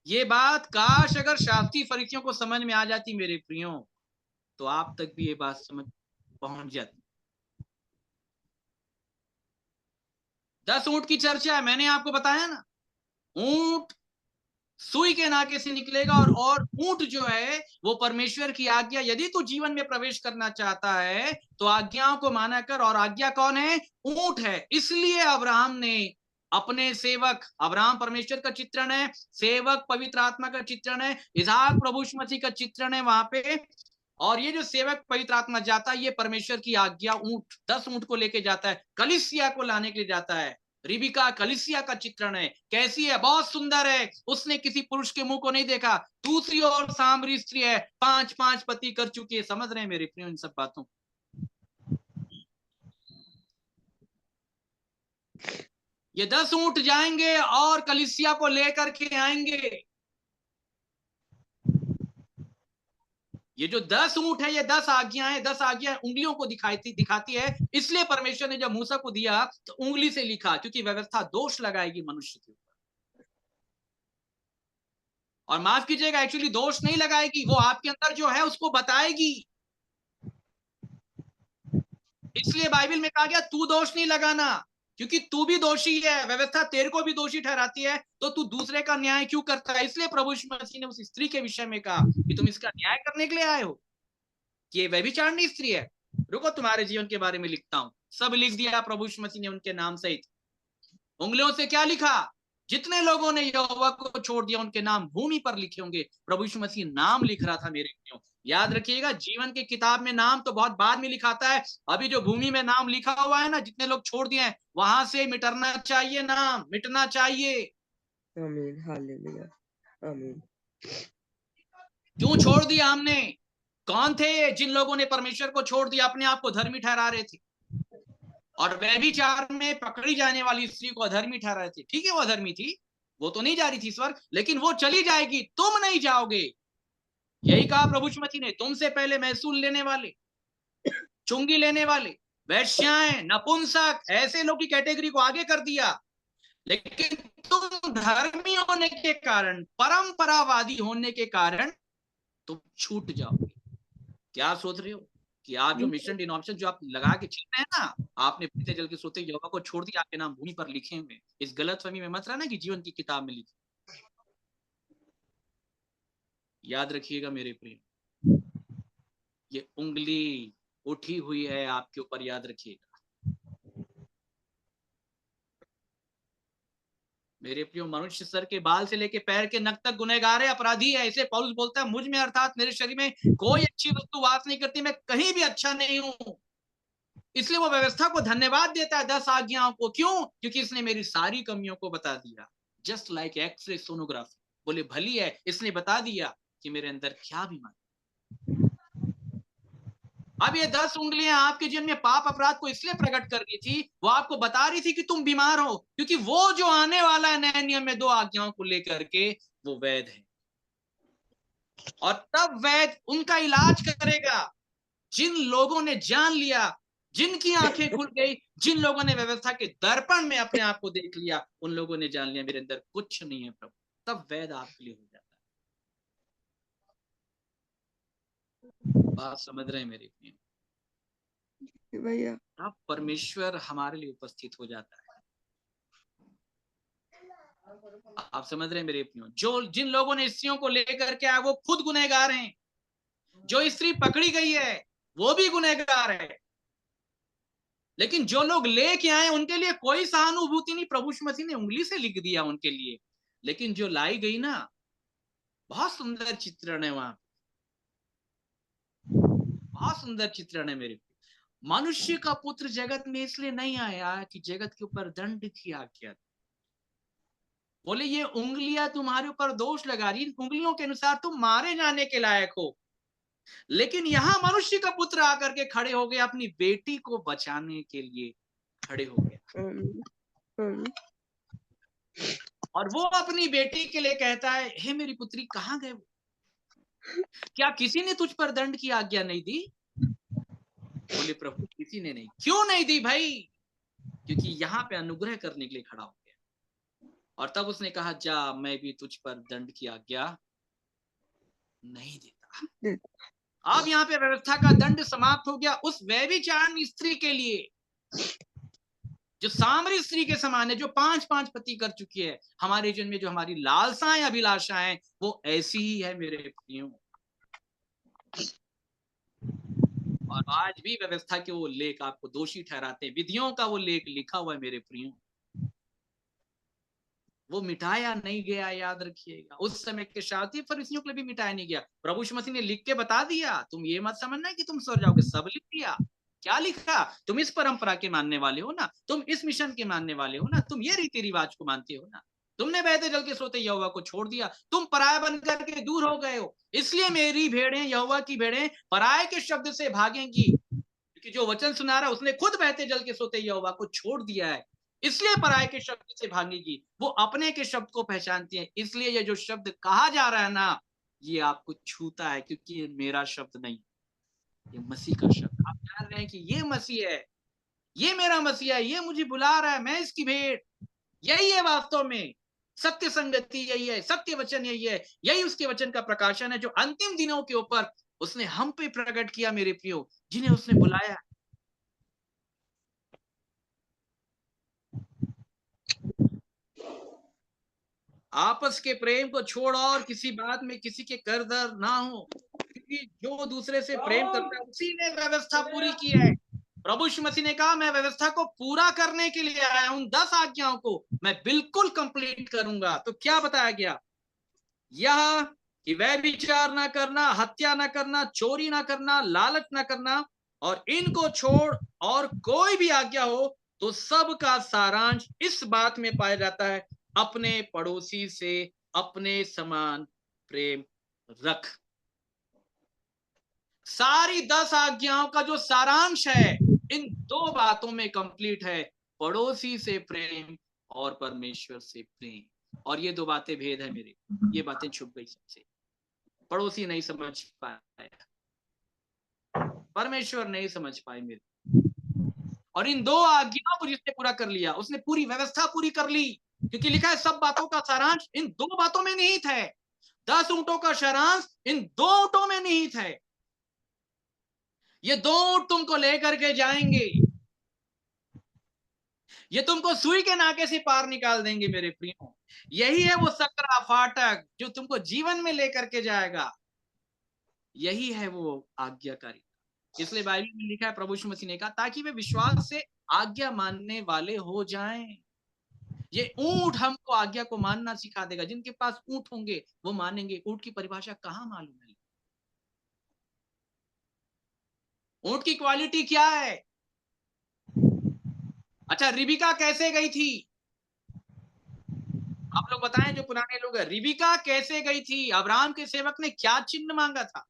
ये बात काश अगर शास्त्री फरीसियों को समझ में आ जाती मेरे प्रियो, तो आप तक भी ये बात समझ पहुंच जाती। 10 ऊंट की चर्चा है, मैंने आपको बताया ना। ऊंट सुई के नाके से निकलेगा, और ऊंट जो है वो परमेश्वर की आज्ञा। यदि तू जीवन में प्रवेश करना चाहता है तो आज्ञाओं को माना कर। और आज्ञा कौन है? ऊंट है। इसलिए अब्राहम ने अपने सेवक, अब्राहम परमेश्वर का चित्रण है, सेवक पवित्र आत्मा का चित्रण है, इसहाक प्रभु यीशु मसीह का चित्रण है वहां पे। और ये जो सेवक पवित्र आत्मा जाता है, ये परमेश्वर की आज्ञा ऊंट, 10 ऊंट को लेके जाता है, कलीसिया को लाने के लिए जाता है। रिबिका कलीसिया का चित्रण है। कैसी है? बहुत सुंदर है। उसने किसी पुरुष के मुंह को नहीं देखा। दूसरी ओर सामरी स्त्री है, 5 पति कर चुकी है। समझ रहे हैं मेरे प्रियो इन सब बातों? ये 10 ऊंट जाएंगे और कलीसिया को लेकर के आएंगे। ये जो 10 ऊंट है, ये 10 आज्ञाएं, 10 आज्ञाएं उंगलियों को दिखाती है। इसलिए परमेश्वर ने जब मूसा को दिया तो उंगली से लिखा, क्योंकि व्यवस्था दोष लगाएगी मनुष्य के ऊपर। और माफ कीजिएगा, एक्चुअली दोष नहीं लगाएगी, वो आपके अंदर जो है उसको बताएगी। इसलिए बाइबल में कहा गया तू दोष नहीं लगाना, क्योंकि तू भी दोषी है, व्यवस्था तेरे को भी दोषी ठहराती है, तो तू दूसरे का न्याय क्यों करता है। इसलिए प्रभु यीशु मसीह ने उस स्त्री के विषय में कहा कि तुम इसका न्याय करने के लिए आए हो, कि ये व्यभिचारिणी स्त्री है। रुको, तुम्हारे जीवन के बारे में लिखता हूं। सब लिख दिया प्रभु यीशु मसीह ने उनके नाम सहित। उंगलियों से क्या लिखा? जितने लोगों ने यहोवा को छोड़ दिया उनके नाम भूमि पर लिखे होंगे। प्रभु यीशु मसीह नाम लिख रहा था मेरे प्रियो। याद रखिएगा, जीवन की किताब में नाम तो बहुत बाद में लिखाता है। अभी जो भूमि में नाम लिखा हुआ है ना, जितने लोग छोड़ दिए हैं, वहां से मिटना चाहिए, नाम मिटना चाहिए। आमीन, हालेलुया, आमीन। क्यों छोड़ दिया हमने? कौन थे जिन लोगों ने परमेश्वर को छोड़ दिया, अपने आप को धर्मी ठहरा रहे थे, और व्यभिचार में पकड़ी जाने वाली स्त्री को अधर्मी ठहरा रहे थे। ठीक है, वो अधर्मी थी, वो तो नहीं जा रही थी स्वर्ग, लेकिन वो चली जाएगी, तुम नहीं जाओगे। यही कहा प्रभु यीशु मसीह ने, तुमसे पहले महसूल लेने वाले, चुंगी लेने वाले, वैश्याएं, नपुंसक, ऐसे लोग की कैटेगरी को आगे कर दिया। लेकिन तुम धर्मी होने के कारण, परंपरावादी होने के कारण तुम छूट जाओगे। क्या सोच रहे हो कि आप जो मिशन डिनोमिनेशन जो आप लगा के चल रहे हैं ना, आपने पीते जल के सोते यहोवा को छोड़ दिया, आपके नाम भूमि पर लिखे हुए, इस गलतफहमी में मत रहना कि जीवन की किताब में लिखे। याद रखिएगा मेरे प्रिय, ये उंगली उठी हुई है आपके ऊपर, याद रखिएगा मेरे प्रियो। मनुष्य सर के बाल से लेके पैर के नख तक गुनहगार है, अपराधी है। इसे पौलुस बोलता है, मुझ में अर्थात मेरे शरीर में कोई अच्छी वस्तु वास नहीं करती, मैं कहीं भी अच्छा नहीं हूं। इसलिए वो व्यवस्था को धन्यवाद देता है 10 आज्ञाओं को। क्यों? क्योंकि इसने मेरी सारी कमियों को बता दिया। जस्ट लाइक एक्सरे सोनोग्राफी, बोले भली है, इसने बता दिया कि मेरे अंदर क्या बीमारी। अब ये 10 उंगलियां आपके जीवन में पाप अपराध को इसलिए प्रकट कर रही थी, वो आपको बता रही थी कि तुम बीमार हो, क्योंकि वो जो आने वाला है नए नियम में 2 आज्ञाओं को लेकर के, वो वैद है। और तब वैद उनका इलाज करेगा जिन लोगों ने जान लिया, जिनकी आंखें खुल गई, जिन लोगों ने व्यवस्था के दर्पण में अपने आप को देख लिया, उन लोगों ने जान लिया मेरे अंदर कुछ नहीं है प्रभु। तब वैद आपके लिए हो जाता है। बात समझ रहे हैं मेरे प्रिय भैया? अब परमेश्वर हमारे लिए उपस्थित हो जाता है। आप समझ रहे हैं मेरे प्रियो? जो जिन लोगों ने स्त्रियों को लेकर के आए, वो खुद गुनहगार हैं। जो स्त्री पकड़ी गई है वो भी गुनहगार है। लेकिन जो लोग लेके आए उनके लिए कोई सहानुभूति नहीं। प्रभु यीशु मसीह ने उंगली से लिख दिया उनके लिए। लेकिन जो लाई गई ना, बहुत सुंदर चित्रण है वहां, बहुत सुंदर चित्रण है मेरे। मनुष्य का पुत्र जगत में इसलिए नहीं आया कि जगत के ऊपर दंड की आज्ञा। बोले ये उंगलियां तुम्हारे ऊपर दोष लगा रही, इन उंगलियों के अनुसार तुम मारे जाने के लायक हो। लेकिन यहां मनुष्य का पुत्र आकर के खड़े हो गए, अपनी बेटी को बचाने के लिए खड़े हो गया। और वो अपनी बेटी के लिए कहता है, हे मेरी पुत्री कहां गए? क्या किसी ने तुझ पर दंड की आज्ञा नहीं दी? बोले प्रभु किसी ने नहीं। क्यों नहीं दी भाई? क्योंकि यहाँ पे अनुग्रह करने के लिए खड़ा हो गया। और तब उसने कहा, जा मैं भी तुझ पर दंड की आज्ञा नहीं देता। अब यहाँ पे व्यवस्था का दंड समाप्त हो गया उस व्यभिचारिणी स्त्री के लिए, जो सामरी स्त्री के समान है, जो 5-5 पति कर चुकी है। हमारे जीवन में जो हमारी लालसाएं, अभिलाषाएं, वो ऐसी ही है मेरे प्रियो। और आज भी व्यवस्था के वो लेख आपको दोषी ठहराते हैं। विधियों का वो लेख लिखा हुआ है मेरे प्रियो, वो मिटाया नहीं गया। याद रखिएगा, उस समय के शास्त्री फरीसियों के लिए भी मिटाया नहीं गया। प्रभु यीशु मसीह ने लिख के बता दिया, तुम ये मत समझना कि तुम स्वर्ग जाओगे। सब लिख दिया। क्या लिखा? तुम इस परंपरा के मानने वाले हो ना, तुम इस मिशन के मानने वाले हो ना, तुम ये रीति रिवाज को मानते हो ना, तुमने बहते जल के सोते यहोवा को छोड़ दिया, तुम पराया बन करके दूर हो गए हो। इसलिए मेरी भेड़ें, यहोवा की भेड़ें पराये के शब्द से भागेंगी। क्योंकि जो वचन सुना रहा है उसने खुद बहते जल के सोते यहोवा को छोड़ दिया है, इसलिए पराये के शब्द से भागेगी। वो अपने के शब्द को पहचानती है। इसलिए ये जो शब्द कहा जा रहा है ना, ये आपको छूता है, क्योंकि ये मेरा शब्द नहीं, ये मसीह का शब्द। आप जान रहे हैं कि ये मसीह है, ये मेरा मसीह है, ये मुझे बुला रहा है, मैं इसकी भेंट। यही है वास्तव में सत्य संगति, यही है सत्य वचन, यही है, यही उसके वचन का प्रकाशन है जो अंतिम दिनों के ऊपर उसने हम पे प्रकट किया मेरे प्रियो, जिन्हें उसने बुलाया। आपस के प्रेम को छोड़ और किसी बात में किसी के करदर ना हो, क्योंकि जो दूसरे से प्रेम करता है उसी ने व्यवस्था पूरी की है। प्रभु यीशु मसीह ने कहा, मैं व्यवस्था को पूरा करने के लिए आया हूं, 10 आज्ञाओं को मैं बिल्कुल कंप्लीट करूंगा। तो क्या बताया गया? यह कि वह विचार ना करना, हत्या ना करना, चोरी ना करना, लालच ना करना, और इनको छोड़ और कोई भी आज्ञा हो तो सबका सारांश इस बात में पाया जाता है, अपने पड़ोसी से अपने समान प्रेम रख। सारी 10 आज्ञाओं का जो सारांश है इन 2 बातों में कंप्लीट है, पड़ोसी से प्रेम और परमेश्वर से प्रेम। और ये 2 बातें भेद है मेरे, ये बातें छुप गई सबसे। पड़ोसी नहीं समझ पाया, परमेश्वर नहीं समझ पाए मेरे। और इन 2 आज्ञाओं को जिसने पूरा कर लिया, उसने पूरी व्यवस्था पूरी कर ली, क्योंकि लिखा है सब बातों का सारांश इन 2 बातों में निहित है। 10 ऊंटों का सारांश इन 2 ऊंटों में निहित है। ये 2 ऊंट तुमको लेकर के जाएंगे, ये तुमको सुई के नाके से पार निकाल देंगे मेरे प्रियो। यही है वो सकरा फाटक जो तुमको जीवन में लेकर के जाएगा। यही है वो आज्ञाकारी। इसलिए बाइबल में लिखा है, प्रभु यीशु मसीह ने कहा, ताकि वे विश्वास से आज्ञा मानने वाले हो जाएं। ये ऊंट हमको आज्ञा को मानना सिखा देगा। जिनके पास ऊंट होंगे वो मानेंगे। ऊंट की परिभाषा कहाँ मालूम है? ऊंट की क्वालिटी क्या है? अच्छा, रिबिका कैसे गई थी? आप लोग बताएं, जो पुराने लोग हैं, रिबिका कैसे गई थी? अब्राहम के सेवक ने क्या चिन्ह मांगा था?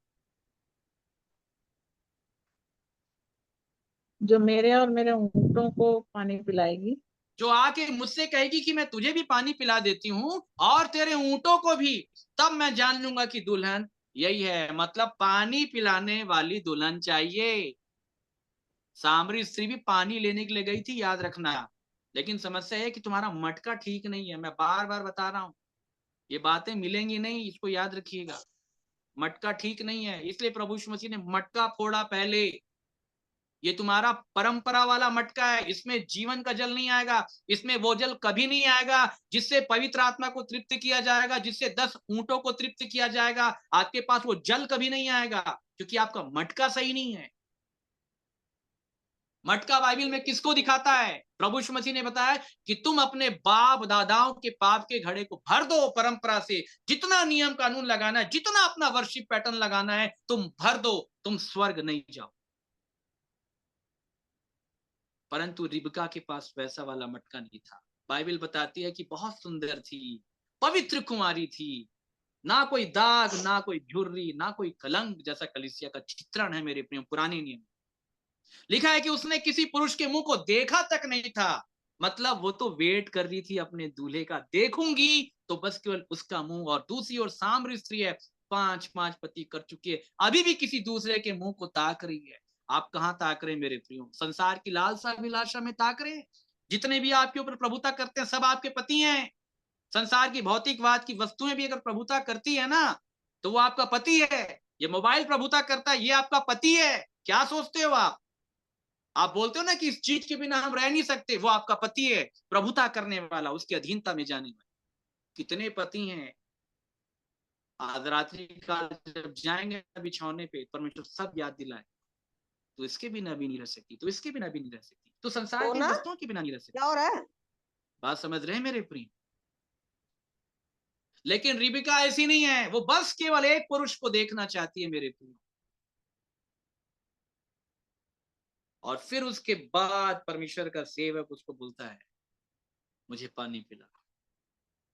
जो मेरे और मेरे ऊँटों को पानी पिलाएगी। जो आके मुझसे कहेगी कि मैं तुझे भी पानी पिला देती हूँ और तेरे ऊंटों को भी, तब मैं जान लूंगा कि दुल्हन यही है। मतलब पानी पिलाने वाली दुल्हन चाहिए। सामरी स्त्री भी पानी लेने के लिए गई थी, याद रखना। लेकिन समस्या है कि तुम्हारा मटका ठीक नहीं है। मैं बार बार बता रहा हूं, ये बातें मिलेंगी नहीं, इसको याद रखिएगा। मटका ठीक नहीं है, इसलिए प्रभु यीशु मसीह ने मटका फोड़ा पहले। ये तुम्हारा परंपरा वाला मटका है, इसमें जीवन का जल नहीं आएगा। इसमें वो जल कभी नहीं आएगा जिससे पवित्र आत्मा को तृप्त किया जाएगा, जिससे 10 ऊंटों को तृप्त किया जाएगा। आपके पास वो जल कभी नहीं आएगा, क्योंकि आपका मटका सही नहीं है। मटका बाइबल में किसको दिखाता है? प्रभु यीशु मसीह ने बताया कि तुम अपने बाप दादाओं के पाप के घड़े को भर दो परंपरा से। जितना नियम कानून लगाना है, जितना अपना वर्शिप पैटर्न लगाना है, तुम भर दो, तुम स्वर्ग नहीं जाओ। परंतु रिबका के पास वैसा वाला मटका नहीं था। बाइबल बताती है कि बहुत सुंदर थी, पवित्र कुमारी थी, ना कोई दाग, ना कोई झुर्री, ना कोई कलंक, जैसा कलीसिया का चित्रण है मेरे प्रिय पुराने नियम। लिखा है कि उसने किसी पुरुष के मुंह को देखा तक नहीं था। मतलब वो तो वेट कर रही थी अपने दूल्हे का, देखूंगी तो बस केवल उसका मुंह। और दूसरी ओर सामरी स्त्री है, 5 पति कर चुकी है, अभी भी किसी दूसरे के मुंह को ताक रही है। आप कहाँ ताक रहे मेरे प्रियो? संसार की लालसा अभिलाषा में ताक रहे? जितने भी आपके ऊपर प्रभुता करते हैं सब आपके पति हैं। संसार की भौतिकवाद की वस्तुएं भी अगर प्रभुता करती है ना, तो वो आपका पति है। ये मोबाइल प्रभुता करता है, ये आपका पति है। क्या सोचते हो आप बोलते हो ना कि इस चीज के बिना हम रह नहीं सकते, वो आपका पति है, प्रभुता करने वाला, उसकी अधीनता में जाने वाला। कितने पति हैं? आज रात्रि काल जब जाएंगे बिछौने पे, परमेश्वर सब याद दिलाए, तो इसके बिना भी नहीं रह सकती, तो इसके बिना भी नहीं रह सकती, तो संसार की वस्तुओं के बिना नहीं रह सकती। क्या हो रहा है? बात समझ रहे हैं मेरे प्रिय? लेकिन रिबिका ऐसी नहीं है, वो बस केवल एक पुरुष को देखना चाहती है मेरे प्रिय। और फिर उसके बाद परमेश्वर का सेवक उसको बोलता है, मुझे पानी पिला।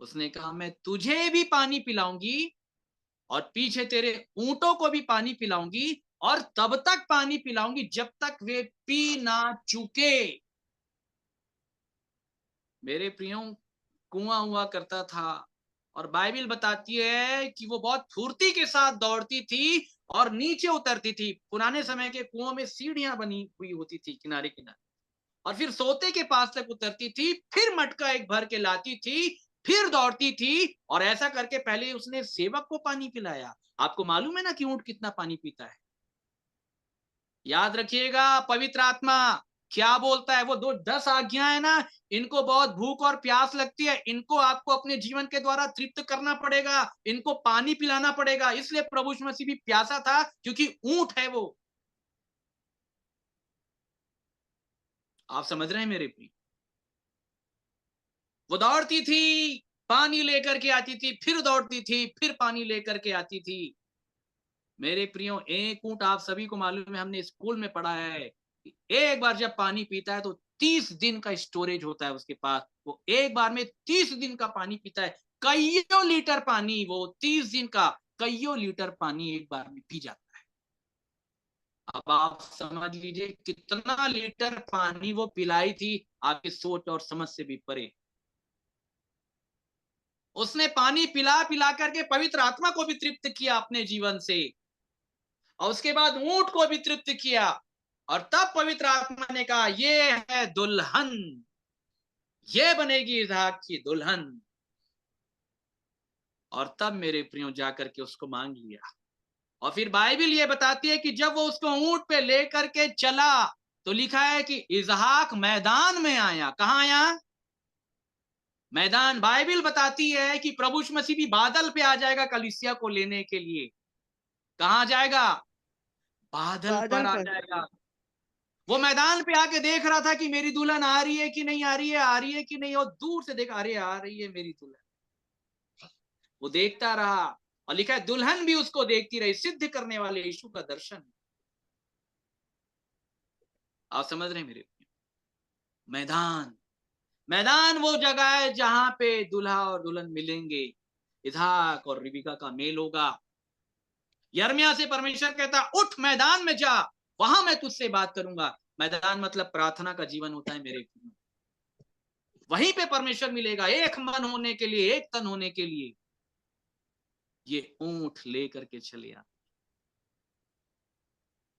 उसने कहा, मैं तुझे भी पानी पिलाऊंगी और पीछे तेरे ऊंटों को भी पानी पिलाऊंगी, और तब तक पानी पिलाऊंगी जब तक वे पी ना चुके। मेरे प्रियो, कुआं हुआ करता था और बाइबल बताती है कि वो बहुत फुर्ती के साथ दौड़ती थी और नीचे उतरती थी। पुराने समय के कुओं में सीढ़ियां बनी हुई होती थी किनारे किनारे, और फिर सोते के पास तक उतरती थी, फिर मटका एक भर के लाती थी, फिर दौड़ती थी, और ऐसा करके पहले उसने सेवक को पानी पिलाया। आपको मालूम है ना कि ऊंट कितना पानी पीता है? याद रखिएगा, पवित्र आत्मा क्या बोलता है। वो 10 आज्ञाएं है ना, इनको बहुत भूख और प्यास लगती है, इनको आपको अपने जीवन के द्वारा तृप्त करना पड़ेगा, इनको पानी पिलाना पड़ेगा। इसलिए प्रभु यीशु मसीह भी प्यासा था, क्योंकि ऊंट है वो। आप समझ रहे हैं मेरे प्रिय? वो दौड़ती थी, पानी लेकर के आती थी, फिर दौड़ती थी, फिर पानी लेकर के आती थी। मेरे प्रियो, एक ऊंट आप सभी को मालूम है, हमने स्कूल में पढ़ा है कि एक बार जब पानी पीता है तो 30 दिन का स्टोरेज होता है उसके पास। वो एक बार में 30 दिन का पानी पीता है, कईयों लीटर पानी। वो 30 दिन का कईयों लीटर पानी एक बार में पी जाता है। अब आप समझ लीजिए कितना लीटर पानी वो पिलाई थी, आपकी सोच और समझ से भी परे। उसने पानी पिला पिला करके पवित्र आत्मा को भी तृप्त किया अपने जीवन से, और उसके बाद ऊंट को भी तृप्त किया। और तब पवित्र आत्मा ने कहा, ये है दुल्हन, ये बनेगी इसहाक की दुल्हन। और तब मेरे प्रियो जाकर के उसको मांग लिया। और फिर बाइबल ये बताती है कि जब वो उसको ऊंट पे लेकर के चला, तो लिखा है कि इसहाक मैदान में आया। कहां आया? मैदान। बाइबल बताती है कि प्रभु यीशु मसीह भी बादल पे आ जाएगा कलीसिया को लेने के लिए। कहां जाएगा? बादल पर आ जाएगा। वो मैदान पे आके देख रहा था कि मेरी दुल्हन आ रही है कि नहीं आ रही है, आ रही है कि नहीं, और दूर से देखा, अरे आ रही है मेरी दुल्हन। वो देखता रहा, और लिखा है दुल्हन भी उसको देखती रही। सिद्ध करने वाले यीशु का दर्शन। आप समझ रहे हैं मेरे? मैदान। मैदान वो जगह है जहां पे दूल्हा और दुल्हन मिलेंगे, इसहाक और रिबका का मेल होगा। यिर्मयाह से परमेश्वर कहता, उठ मैदान में जा, वहां मैं तुझसे बात करूंगा। मैदान मतलब प्रार्थना का जीवन होता है मेरे। वहीं पे परमेश्वर मिलेगा, एक मन होने के लिए, एक तन होने के लिए। ये ऊंट लेकर के चले आ।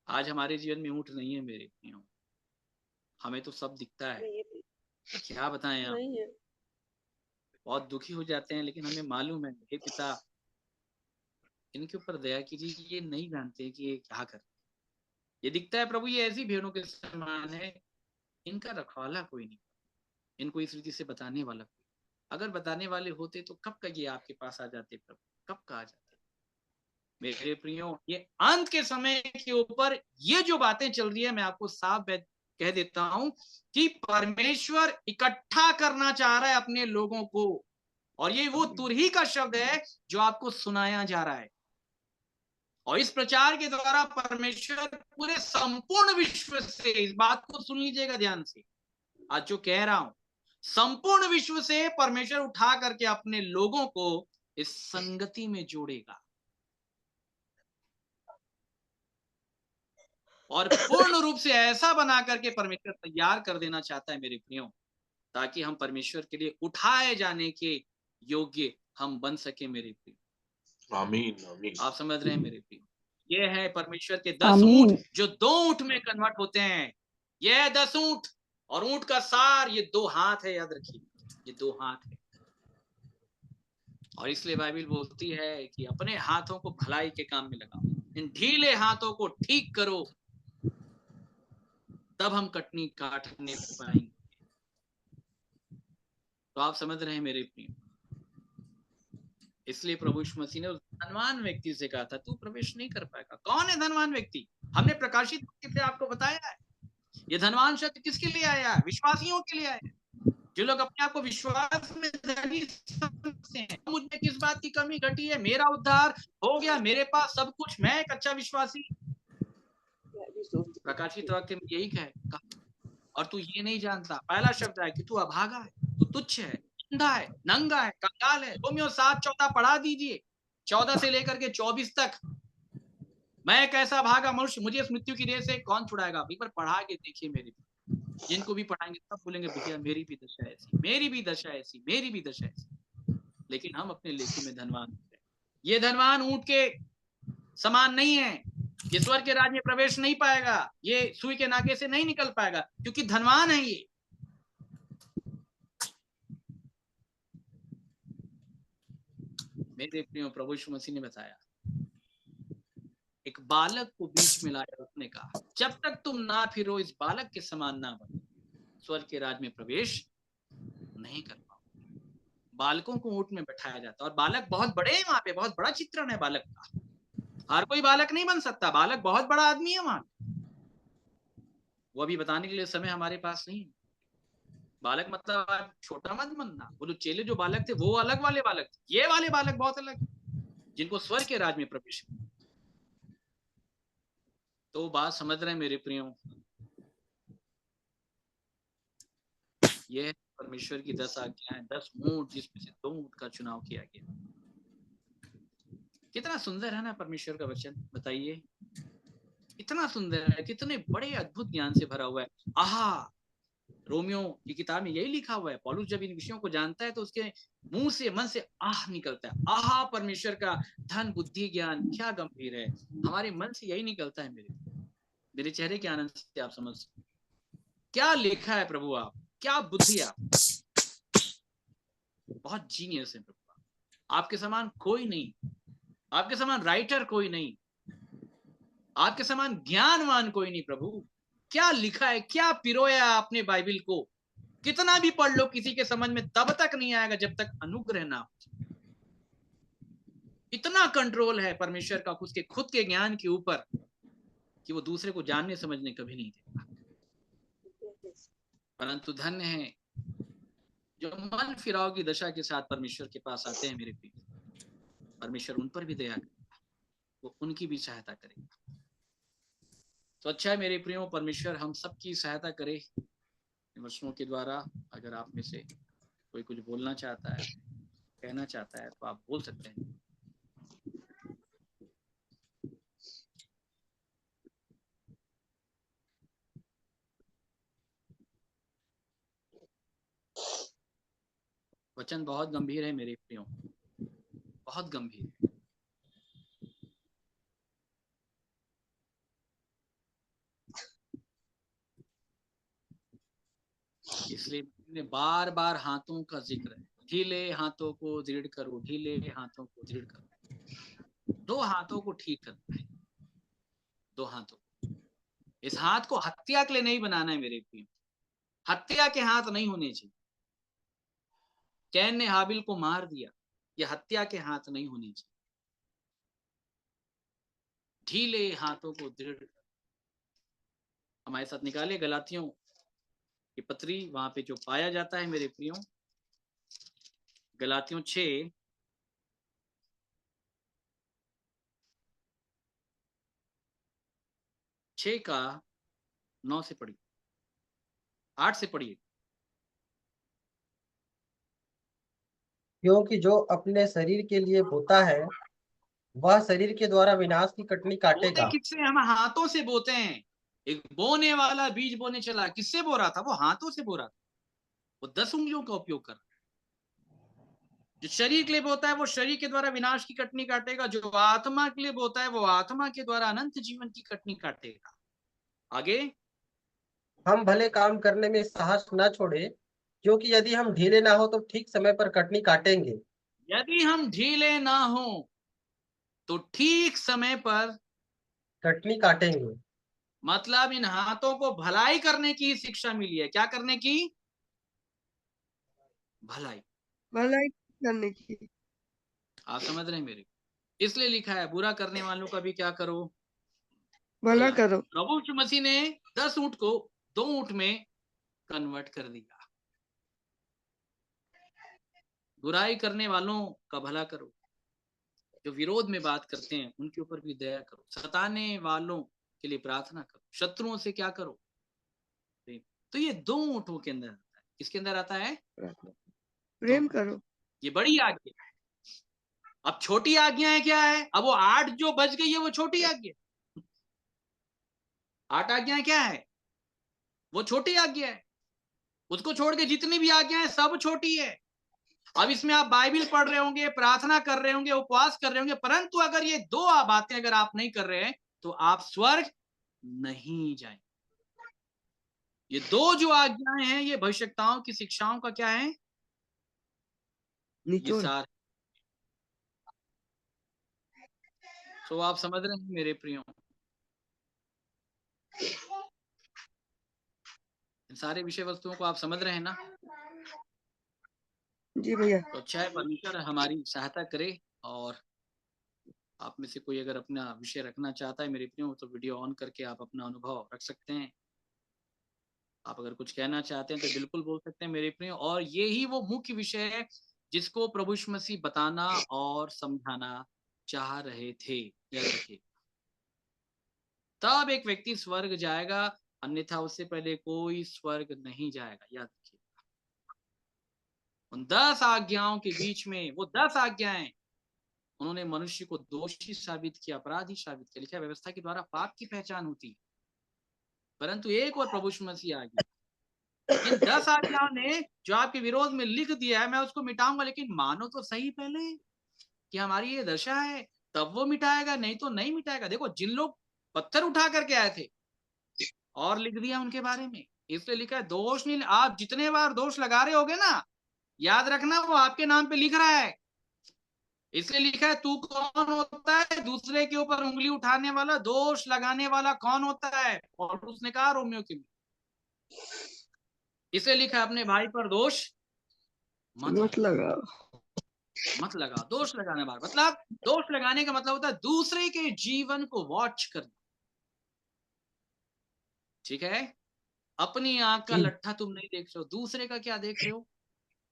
आज हमारे जीवन में ऊंट नहीं है मेरे प्रियो। हमें तो सब दिखता है, क्या बताएं आप। नहीं है। बहुत दुखी हो जाते हैं, लेकिन हमें मालूम है, हे पिता इनके ऊपर दया कीजिए, ये नहीं जानते कि ये क्या कर। ये दिखता है प्रभु, ये ऐसी भेड़ों के समान है, इनका रखवाला कोई नहीं, इनको इस रीति से बताने वाला कोई। अगर बताने वाले होते तो कब का ये आपके पास आ जाते प्रभु, कब का आ जाते। मेरे प्रियो, ये अंत के समय के ऊपर ये जो बातें चल रही है, मैं आपको साफ कह देता हूं कि परमेश्वर इकट्ठा करना चाह रहा है अपने लोगों को। और ये वो तुरही का शब्द है जो आपको सुनाया जा रहा है। और इस प्रचार के द्वारा परमेश्वर पूरे संपूर्ण विश्व से, इस बात को सुन लीजिएगा ध्यान से, आज जो कह रहा हूं, संपूर्ण विश्व से परमेश्वर उठा करके अपने लोगों को इस संगति में जोड़ेगा, और पूर्ण रूप से ऐसा बना करके परमेश्वर तैयार कर देना चाहता है मेरे प्रियो, ताकि हम परमेश्वर के लिए उठाए जाने के योग्य हम बन सके मेरे प्रियो। आमीन आमीन। आप समझ रहे हैं मेरे प्रियो? ये है परमेश्वर के 10 ऊंट जो 2 ऊंट में कन्वर्ट होते हैं। ये है 10 ऊंट, और ऊंट का सार ये 2 हाथ है, याद रखिए, ये 2 हाथ है। और इसलिए बाइबल बोलती है कि अपने हाथों को भलाई के काम में लगाओ, इन ढीले हाथों को ठीक करो, तब हम कटनी काटने पाएंगे। तो आप समझ रहे हैं मेरे प्रिय? इसलिए प्रभु यीशु मसीह ने उस धनवान व्यक्ति से कहा था, तू प्रवेश नहीं कर पाएगा। कौन है धनवान व्यक्ति? हमने प्रकाशित से आपको बताया है। ये धनवान शब्द किसके लिए आया है? विश्वासियों के लिए आया है, जो लोग अपने आप को विश्वास में धनी समझते हैं। मुझ में किस बात की कमी घटी है? मेरा उद्धार हो गया, मेरे पास सब कुछ, मैं एक अच्छा विश्वासी। प्रकाशित वाक्य में यही कहा, और तू ये नहीं जानता। पहला शब्द है कि तू अभागा है, तू तुच्छ है, अंधा है, नंगा है, कंगाल है। रोमियो 7:14 पढ़ा दीजिए, 14 से लेकर के 24 तक। मैं कैसा भागा मनुष्य, मुझे इस मृत्यु की देह से कौन छुड़ाएगा? एक बार पढ़ा के देखिए मेरे, जिनको भी पढ़ाएंगे सब बोलेंगे भैया मेरी भी दशा ऐसी, मेरी भी दशा ऐसी, मेरी भी दशा ऐसी। लेकिन हम अपने लेखे में धनवान हैं। ये धनवान ऊंट के समान नहीं है, ये स्वर्ग के राज्य में प्रवेश नहीं पाएगा, ये सुई के नाके से नहीं निकल पाएगा, क्योंकि धनवान है ये। मेरे प्रियो, प्रभु यीशु मसीह ने बताया, एक बालक को बीच में लाया, उसने कहा जब तक तुम ना फिरो, इस बालक के समान ना बनो, स्वर्ग के राज्य में प्रवेश नहीं कर पाओगे। बालकों को ऊंट में बैठाया जाता, और बालक बहुत बड़े हैं वहां पे, बहुत बड़ा चित्रण है बालक का। हर कोई बालक नहीं बन सकता, बालक बहुत बड़ा आदमी है वहां। वो अभी बताने के लिए समय हमारे पास नहीं है। बालक मतलब आप छोटा मत बनना, वो जो चेले जो बालक थे वो अलग वाले बालक थे, ये वाले बालक बहुत अलग, जिनको स्वर्ग के राज्य में प्रवेश। तो बात समझ रहे हैं मेरे प्रियो, ये परमेश्वर की 10 आज्ञाएं, 10 ऊंट, जिसमें से 2 ऊंट का चुनाव किया गया। कितना सुंदर है ना परमेश्वर का वचन, बताइए कितना सुंदर है, कितने बड़े अद्भुत ज्ञान से भरा हुआ है। आहा, रोमियो की किताब में यही लिखा हुआ है। पौलुस जब इन विषयों को जानता है तो उसके मुंह से, मन से आह निकलता है। आहा, परमेश्वर का धन बुद्धि ज्ञान क्या गंभीर है। हमारे मन से यही निकलता है। मेरे चेहरे के आनंद से आप समझ, क्या लिखा है प्रभु, आप क्या बुद्धि, आप बहुत जीनियस है प्रभु। आपके समान कोई नहीं, आपके समान राइटर कोई नहीं, आपके समान ज्ञानवान कोई नहीं प्रभु। क्या लिखा है, क्या पिरोया आपने बाइबल को, कितना भी पढ़ लो किसी के समझ में तब तक नहीं आएगा जब तक अनुग्रह ना हो। इतना कंट्रोल है परमेश्वर का उसके खुद के ज्ञान के ऊपर कि वो दूसरे को जानने समझने कभी नहीं देता। परंतु धन्य है जो मन फिराव की दशा के साथ परमेश्वर के पास आते हैं। मेरे प्रिय, परमेश्वर उन पर भी दया करेगा, वो उनकी भी सहायता करेगा। तो अच्छा है मेरे प्रियो, परमेश्वर हम सबकी सहायता करे वचनों के द्वारा। अगर आप में से कोई कुछ बोलना चाहता है, कहना चाहता है, तो आप बोल सकते हैं। वचन बहुत गंभीर है मेरे प्रियो, बहुत गंभीर है। इसलिए बार बार हाथों का जिक्र है, ढीले हाथों को दृढ़ करो, ढीले हाथों को दृढ़ करो। 2 हाथों को ठीक करना है, 2 हाथों। इस हाथ को हत्या के लिए नहीं बनाना है मेरे प्रियो, हत्या के हाथ नहीं होने चाहिए। कैन ने हाबिल को मार दिया, ये हत्या के हाथ नहीं होने चाहिए। ढीले हाथों को दृढ़। हमारे साथ निकाले गलातियों की पत्री, वहां पे जो पाया जाता है मेरे प्रियो, गलातियों 6 का 9 से पढ़िए, 8 से पढ़िए। क्योंकि जो अपने शरीर के लिए बोता है वह शरीर के द्वारा विनाश की कटनी बोते काटेगा। किससे? हम हाथों से बोते हैं। एक बोने वाला बीज बोने चला, किससे बो रहा था? वो हाथों से बो रहा था। वो 10 उंगलियों का उपयोग कर रहा है। जो शरीर के लिए बोता है वो शरीर के द्वारा विनाश की कटनी काटेगा, जो आत्मा के लिए बोता है वो आत्मा के द्वारा अनंत जीवन की कटनी काटेगा। आगे, हम भले काम करने में साहस न छोड़े, क्योंकि यदि हम ढीले ना हो तो ठीक समय पर कटनी काटेंगे। यदि हम ढीले ना हो तो ठीक समय पर कटनी काटेंगे। मतलब इन हाथों को भलाई करने की शिक्षा मिली है। क्या करने की? भलाई, भलाई करने की। आप समझ रहे हैं मेरे? इसलिए लिखा है बुरा करने वालों का भी क्या करो? भला भलाई। करो। प्रभु यीशु मसीह ने 10 ऊंट को 2 ऊंट में कन्वर्ट कर दिया। बुराई करने वालों का भला करो, जो विरोध में बात करते हैं उनके ऊपर भी दया करो, सताने वालों के लिए प्रार्थना करो, शत्रुओं से क्या करो? तो ये 2 ऊंटों के अंदर आता है। किसके अंदर आता है? प्रेम करो। ये बड़ी आज्ञा है। अब छोटी आज्ञाएं क्या है? अब वो 8 जो बच गई है वो छोटी आज्ञा। 8 आज्ञाएं क्या है? वो छोटी आज्ञा है। उसको छोड़ के जितनी भी आज्ञाएं सब छोटी है। अब इसमें आप बाइबल पढ़ रहे होंगे, प्रार्थना कर रहे होंगे, उपवास कर रहे होंगे, परंतु अगर ये दो बातें अगर आप नहीं कर रहे हैं तो आप स्वर्ग नहीं जाएंगे। ये दो जो आज्ञाएं हैं ये भविष्यताओं की शिक्षाओं का क्या है? ये निचोड़। सार। तो आप समझ रहे हैं मेरे प्रियो, इन सारे विषय वस्तुओं को आप समझ रहे हैं ना? जी भैया। तो अच्छा है, परमेश्वर हमारी सहायता करे। और आप में से कोई अगर अपना विषय रखना चाहता है मेरे प्रियो तो वीडियो ऑन करके आप अपना अनुभव रख सकते हैं। आप अगर कुछ कहना चाहते हैं तो बिल्कुल बोल सकते हैं मेरे प्रियो। और ये ही वो मुख्य विषय है जिसको प्रभु यीशु मसीह बताना और समझाना चाह रहे थे। याद रखिए, तब एक व्यक्ति स्वर्ग जाएगा, अन्यथा उससे पहले कोई स्वर्ग नहीं जाएगा। याद रखिए, उन 10 आज्ञाओं के बीच में वो 10 आज्ञाएं उन्होंने मनुष्य को दोषी साबित किया, अपराधी साबित किया। लिखा है व्यवस्था के द्वारा पाप की पहचान होती है, परंतु एक और प्रभु यीशु मसीह आ गया। इन 10 आज्ञाओं ने जो आपके विरोध में लिख दिया है मैं उसको मिटाऊंगा, लेकिन मानो तो सही पहले कि हमारी ये दशा है, तब वो मिटाएगा, नहीं तो नहीं मिटाएगा। देखो, जिन लोग पत्थर उठा करके आए थे और लिख दिया उनके बारे में, इसलिए लिखा है दोष नहीं। आप जितने बार दोष लगा रहे होगे ना, याद रखना वो आपके नाम पे लिख रहा है। इसलिए लिखा है तू कौन होता है दूसरे के ऊपर उंगली उठाने वाला, दोष लगाने वाला कौन होता है? और उसने कहा रोमियो के, इसलिए लिखा है अपने भाई पर दोष मत लगाओ। मत लगाओ। दोष लगाने वाला मतलब, दोष लगाने का मतलब होता है दूसरे के जीवन को वॉच करना। ठीक है, अपनी आंख का लट्ठा तुम नहीं देख रहे हो, दूसरे का क्या देख रहे हो?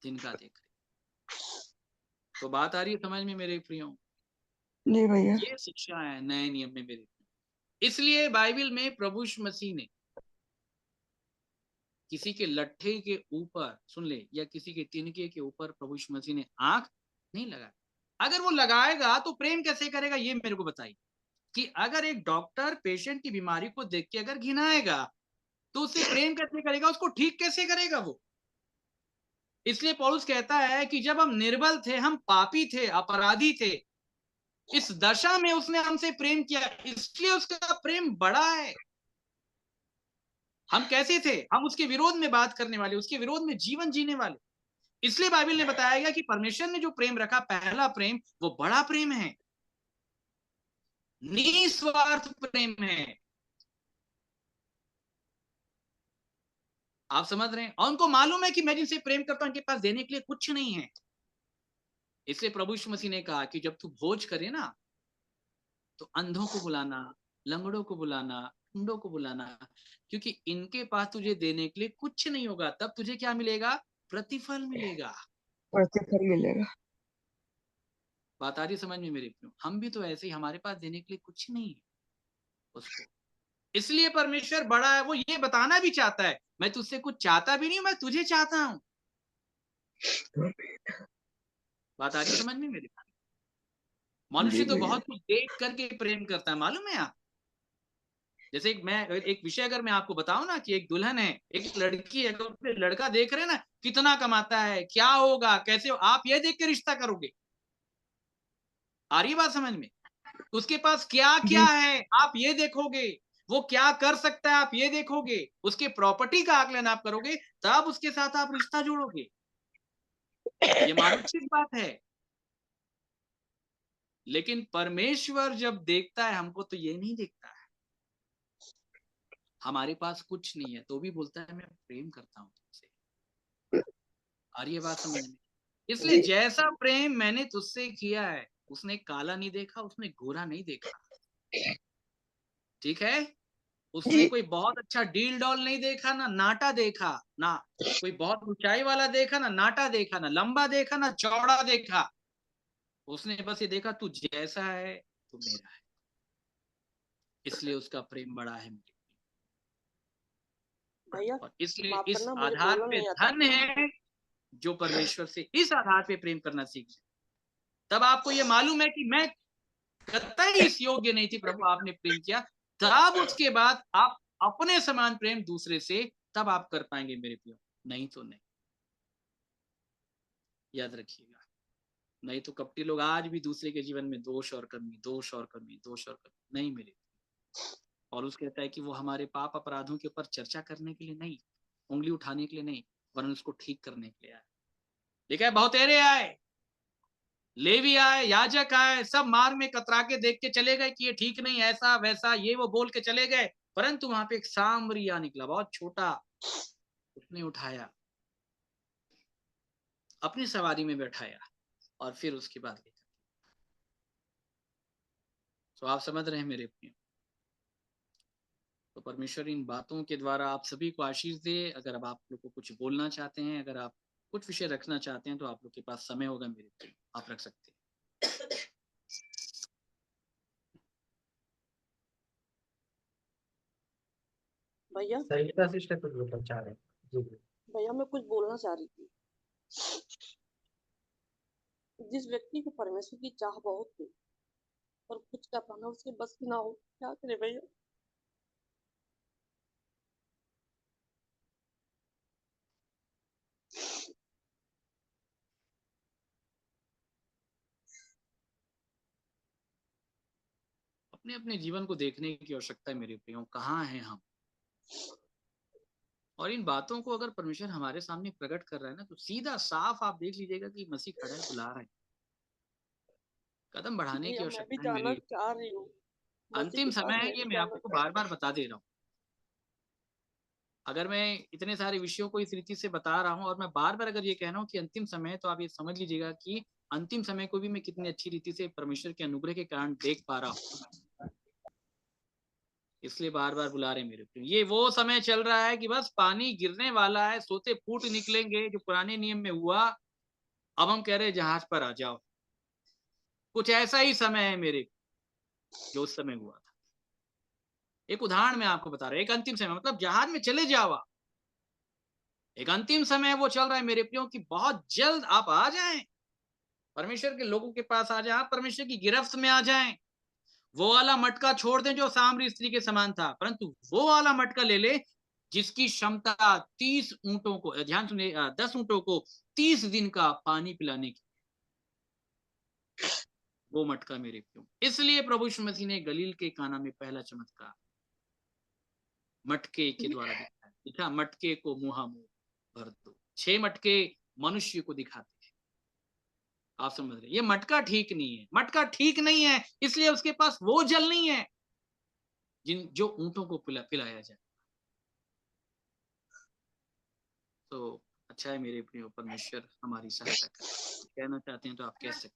तिनका देख रहे हो। तो बात आ रही है समझ में मेरे प्रियो? जी भैया। ये शिक्षा है नए नियम में मेरे। इसलिए बाइबल में प्रभु यीशु मसीह ने किसी के लट्ठे के ऊपर, सुन ले, या किसी के तिनके के ऊपर प्रभु यीशु मसीह ने आंख नहीं लगाया। अगर वो लगाएगा तो प्रेम कैसे करेगा ये मेरे को बताइए। कि अगर एक डॉक्टर पेशेंट की बीमारी को देख के अगर घिनाएगा तो उससे प्रेम कैसे करेगा, उसको ठीक कैसे करेगा वो? इसलिए पौलुस कहता है कि जब हम निर्बल थे, हम पापी थे, अपराधी थे, इस दशा में उसने हमसे प्रेम किया, इसलिए उसका प्रेम बड़ा है। हम कैसे थे? हम उसके विरोध में बात करने वाले, उसके विरोध में जीवन जीने वाले। इसलिए बाइबल ने बताया गया कि परमेश्वर ने जो प्रेम रखा, पहला प्रेम, वो बड़ा प्रेम है, निस्वार्थ प्रेम है। आप समझ रहे हैं? और उनको मालूम है कि मैं जिनसे प्रेम करता हूं उनके पास देने के लिए कुछ नहीं है। इसलिए प्रभु यीशु मसीह ने कहा कि जब तू भोज करे ना तो अंधों को बुलाना, लंगड़ों को बुलाना, टुंडों को बुलाना, क्योंकि इनके पास तुझे देने के लिए कुछ नहीं होगा, तब तुझे क्या मिलेगा? प्रतिफल मिलेगा। प्रतिफल मिलेगा। बात आ रही समझ में मेरे? हम भी तो ऐसे ही, हमारे पास देने के लिए कुछ नहीं है उसको। इसलिए परमेश्वर बड़ा है, वो ये बताना भी चाहता है मैं तुझसे कुछ चाहता भी नहीं, मैं तुझे चाहता हूं। बात आ रही समझ में मेरे? मनुष्य तो बहुत कुछ देख करके प्रेम करता है, मालूम है आप? जैसे एक विषय अगर मैं आपको बताऊं ना कि एक दुल्हन है, एक लड़की है, तो लड़का देख रहे हैं ना कितना कमाता है, क्या होगा, कैसे हो, आप ये देख के रिश्ता करोगे। आ रही बात समझ में? उसके पास क्या क्या है आप ये देखोगे, वो क्या कर सकता है आप ये देखोगे, उसके प्रॉपर्टी का आकलन आप करोगे, तब उसके साथ आप रिश्ता जोड़ोगे। ये मानसिक बात है। लेकिन परमेश्वर जब देखता है हमको तो ये नहीं देखता है। हमारे पास कुछ नहीं है तो भी बोलता है मैं प्रेम करता हूं तुमसे। आ रही है बात समझ में? इसलिए जैसा प्रेम मैंने तुझसे किया है, उसने काला नहीं देखा, उसने गोरा नहीं देखा। ठीक है, उसने कोई बहुत अच्छा डील डॉल नहीं देखा, ना नाटा देखा, ना कोई बहुत ऊंचाई वाला देखा, ना नाटा देखा, ना लंबा देखा, ना चौड़ा देखा। उसने बस ये देखा तू जैसा है तू मेरा है, इसलिए उसका प्रेम बड़ा है मेरे। भैया और इसलिए माफ इस करना, मुझे आधार बोलना पे नहीं आता। धन है जो परमेश्वर से इस आधार पे प्रेम करना सीख जाए। तब आपको ये मालूम है कि मैं कतई इस योग्य नहीं थी, प्रभु आपने प्रेम किया। तब उसके बाद आप अपने समान प्रेम दूसरे से तब आप कर पाएंगे मेरे प्रियो, नहीं तो नहीं। याद रखिएगा। नहीं तो कपटी लोग आज भी दूसरे के जीवन में दोष और कमी, दोष और कमी, दोष और कमी नहीं मिले। और उसको कहता है कि वो हमारे पाप अपराधों के ऊपर चर्चा करने के लिए नहीं, उंगली उठाने के लिए नहीं, वरन उसको ठीक करने के लिए आए। लिखा है बहुतेरे आए, लेवी आए, याजक आए, सब मार्ग में कतरा के देख के चले गए कि ये ठीक नहीं, ऐसा वैसा ये वो बोल के चले गए, परंतु वहां पे एक सामरिया निकला, बहुत छोटा, उसने उठाया, अपनी सवारी में बैठाया और फिर उसके बाद लेकर। तो आप समझ रहे हैं मेरे प्रिय। तो परमेश्वर इन बातों के द्वारा आप सभी को आशीष दे। अगर अब आप लोग को कुछ बोलना चाहते हैं, अगर आप कुछ विषय रखना चाहते हैं, तो आप लोग के पास समय होगा मेरे प्रिय, आप रख सकते हैं। भैया संगीता सिस्टर कुछ बोलना चाह रहे हैं। जी भैया मैं कुछ बोलना चाह रही थी। जिस व्यक्ति को परमेश्वर की चाह बहुत थी और कुछ का पाना उसके बस की ना हो, क्या करे भैया। अपने अपने जीवन को देखने की आवश्यकता है मेरे प्रियो, कहाँ हैं हम। और इन बातों को अगर परमेश्वर हमारे सामने प्रकट कर रहा है ना, तो सीधा साफ आप देख लीजिएगा कि मसीह खड़ा है, बुला रहा है। कदम बढ़ाने की भैया मैं भी आवश्यकता है जाना मेरी। चाह रही हूँ मसीह अंतिम के समय पास, है मैं ये, भी मैं जाना आपको चाह बार बार बता दे रहा हूँ। अगर मैं इतने सारे विषयों को इस रीति से बता रहा हूँ और मैं बार बार अगर ये कह रहा हूँ कि अंतिम समय है, तो आप ये समझ लीजिएगा कि अंतिम समय को भी मैं कितनी अच्छी रीति से परमेश्वर के अनुग्रह के कारण देख पा रहा हूँ। इसलिए बार बार बुला रहे मेरे प्रिय। ये वो समय चल रहा है कि बस पानी गिरने वाला है, सोते फूट निकलेंगे, जो पुराने नियम में हुआ। अब हम कह रहे जहाज पर आ जाओ। कुछ ऐसा ही समय है मेरे, जो उस समय हुआ था। एक उदाहरण मैं आपको बता रहा हूं, एक अंतिम समय मतलब जहाज में चले जाओ। एक अंतिम समय वो चल रहा है मेरे प्रियो कि बहुत जल्द आप आ जाएं, परमेश्वर के लोगों के पास आ जाएं, आप परमेश्वर की गिरफ्त में आ जाएं। वो वाला मटका छोड़ दें जो सामरी स्त्री के समान था, परंतु वो वाला मटका ले ले जिसकी क्षमता 30 ऊंटों को, ध्यान सुनिए, 10 ऊंटों को 30 दिन का पानी पिलाने की। वो मटका मेरे प्रियो। इसलिए प्रभु यीशु मसीह ने गलील के काना में पहला चमत्कार मटके के द्वारा दिखाया। दिखा, मटके को मुंह भर दो। 6 मटके मनुष्य को दिखाते हैं। आप समझ रहे, ये मटका ठीक नहीं है, मटका ठीक नहीं है, इसलिए उसके पास वो जल नहीं है जो ऊंटों को पिलाया जाए। तो अच्छा है मेरे प्रिय, परमेश्वर हमारी सहायता करें। कहना चाहते हैं तो आप कह सकते हैं।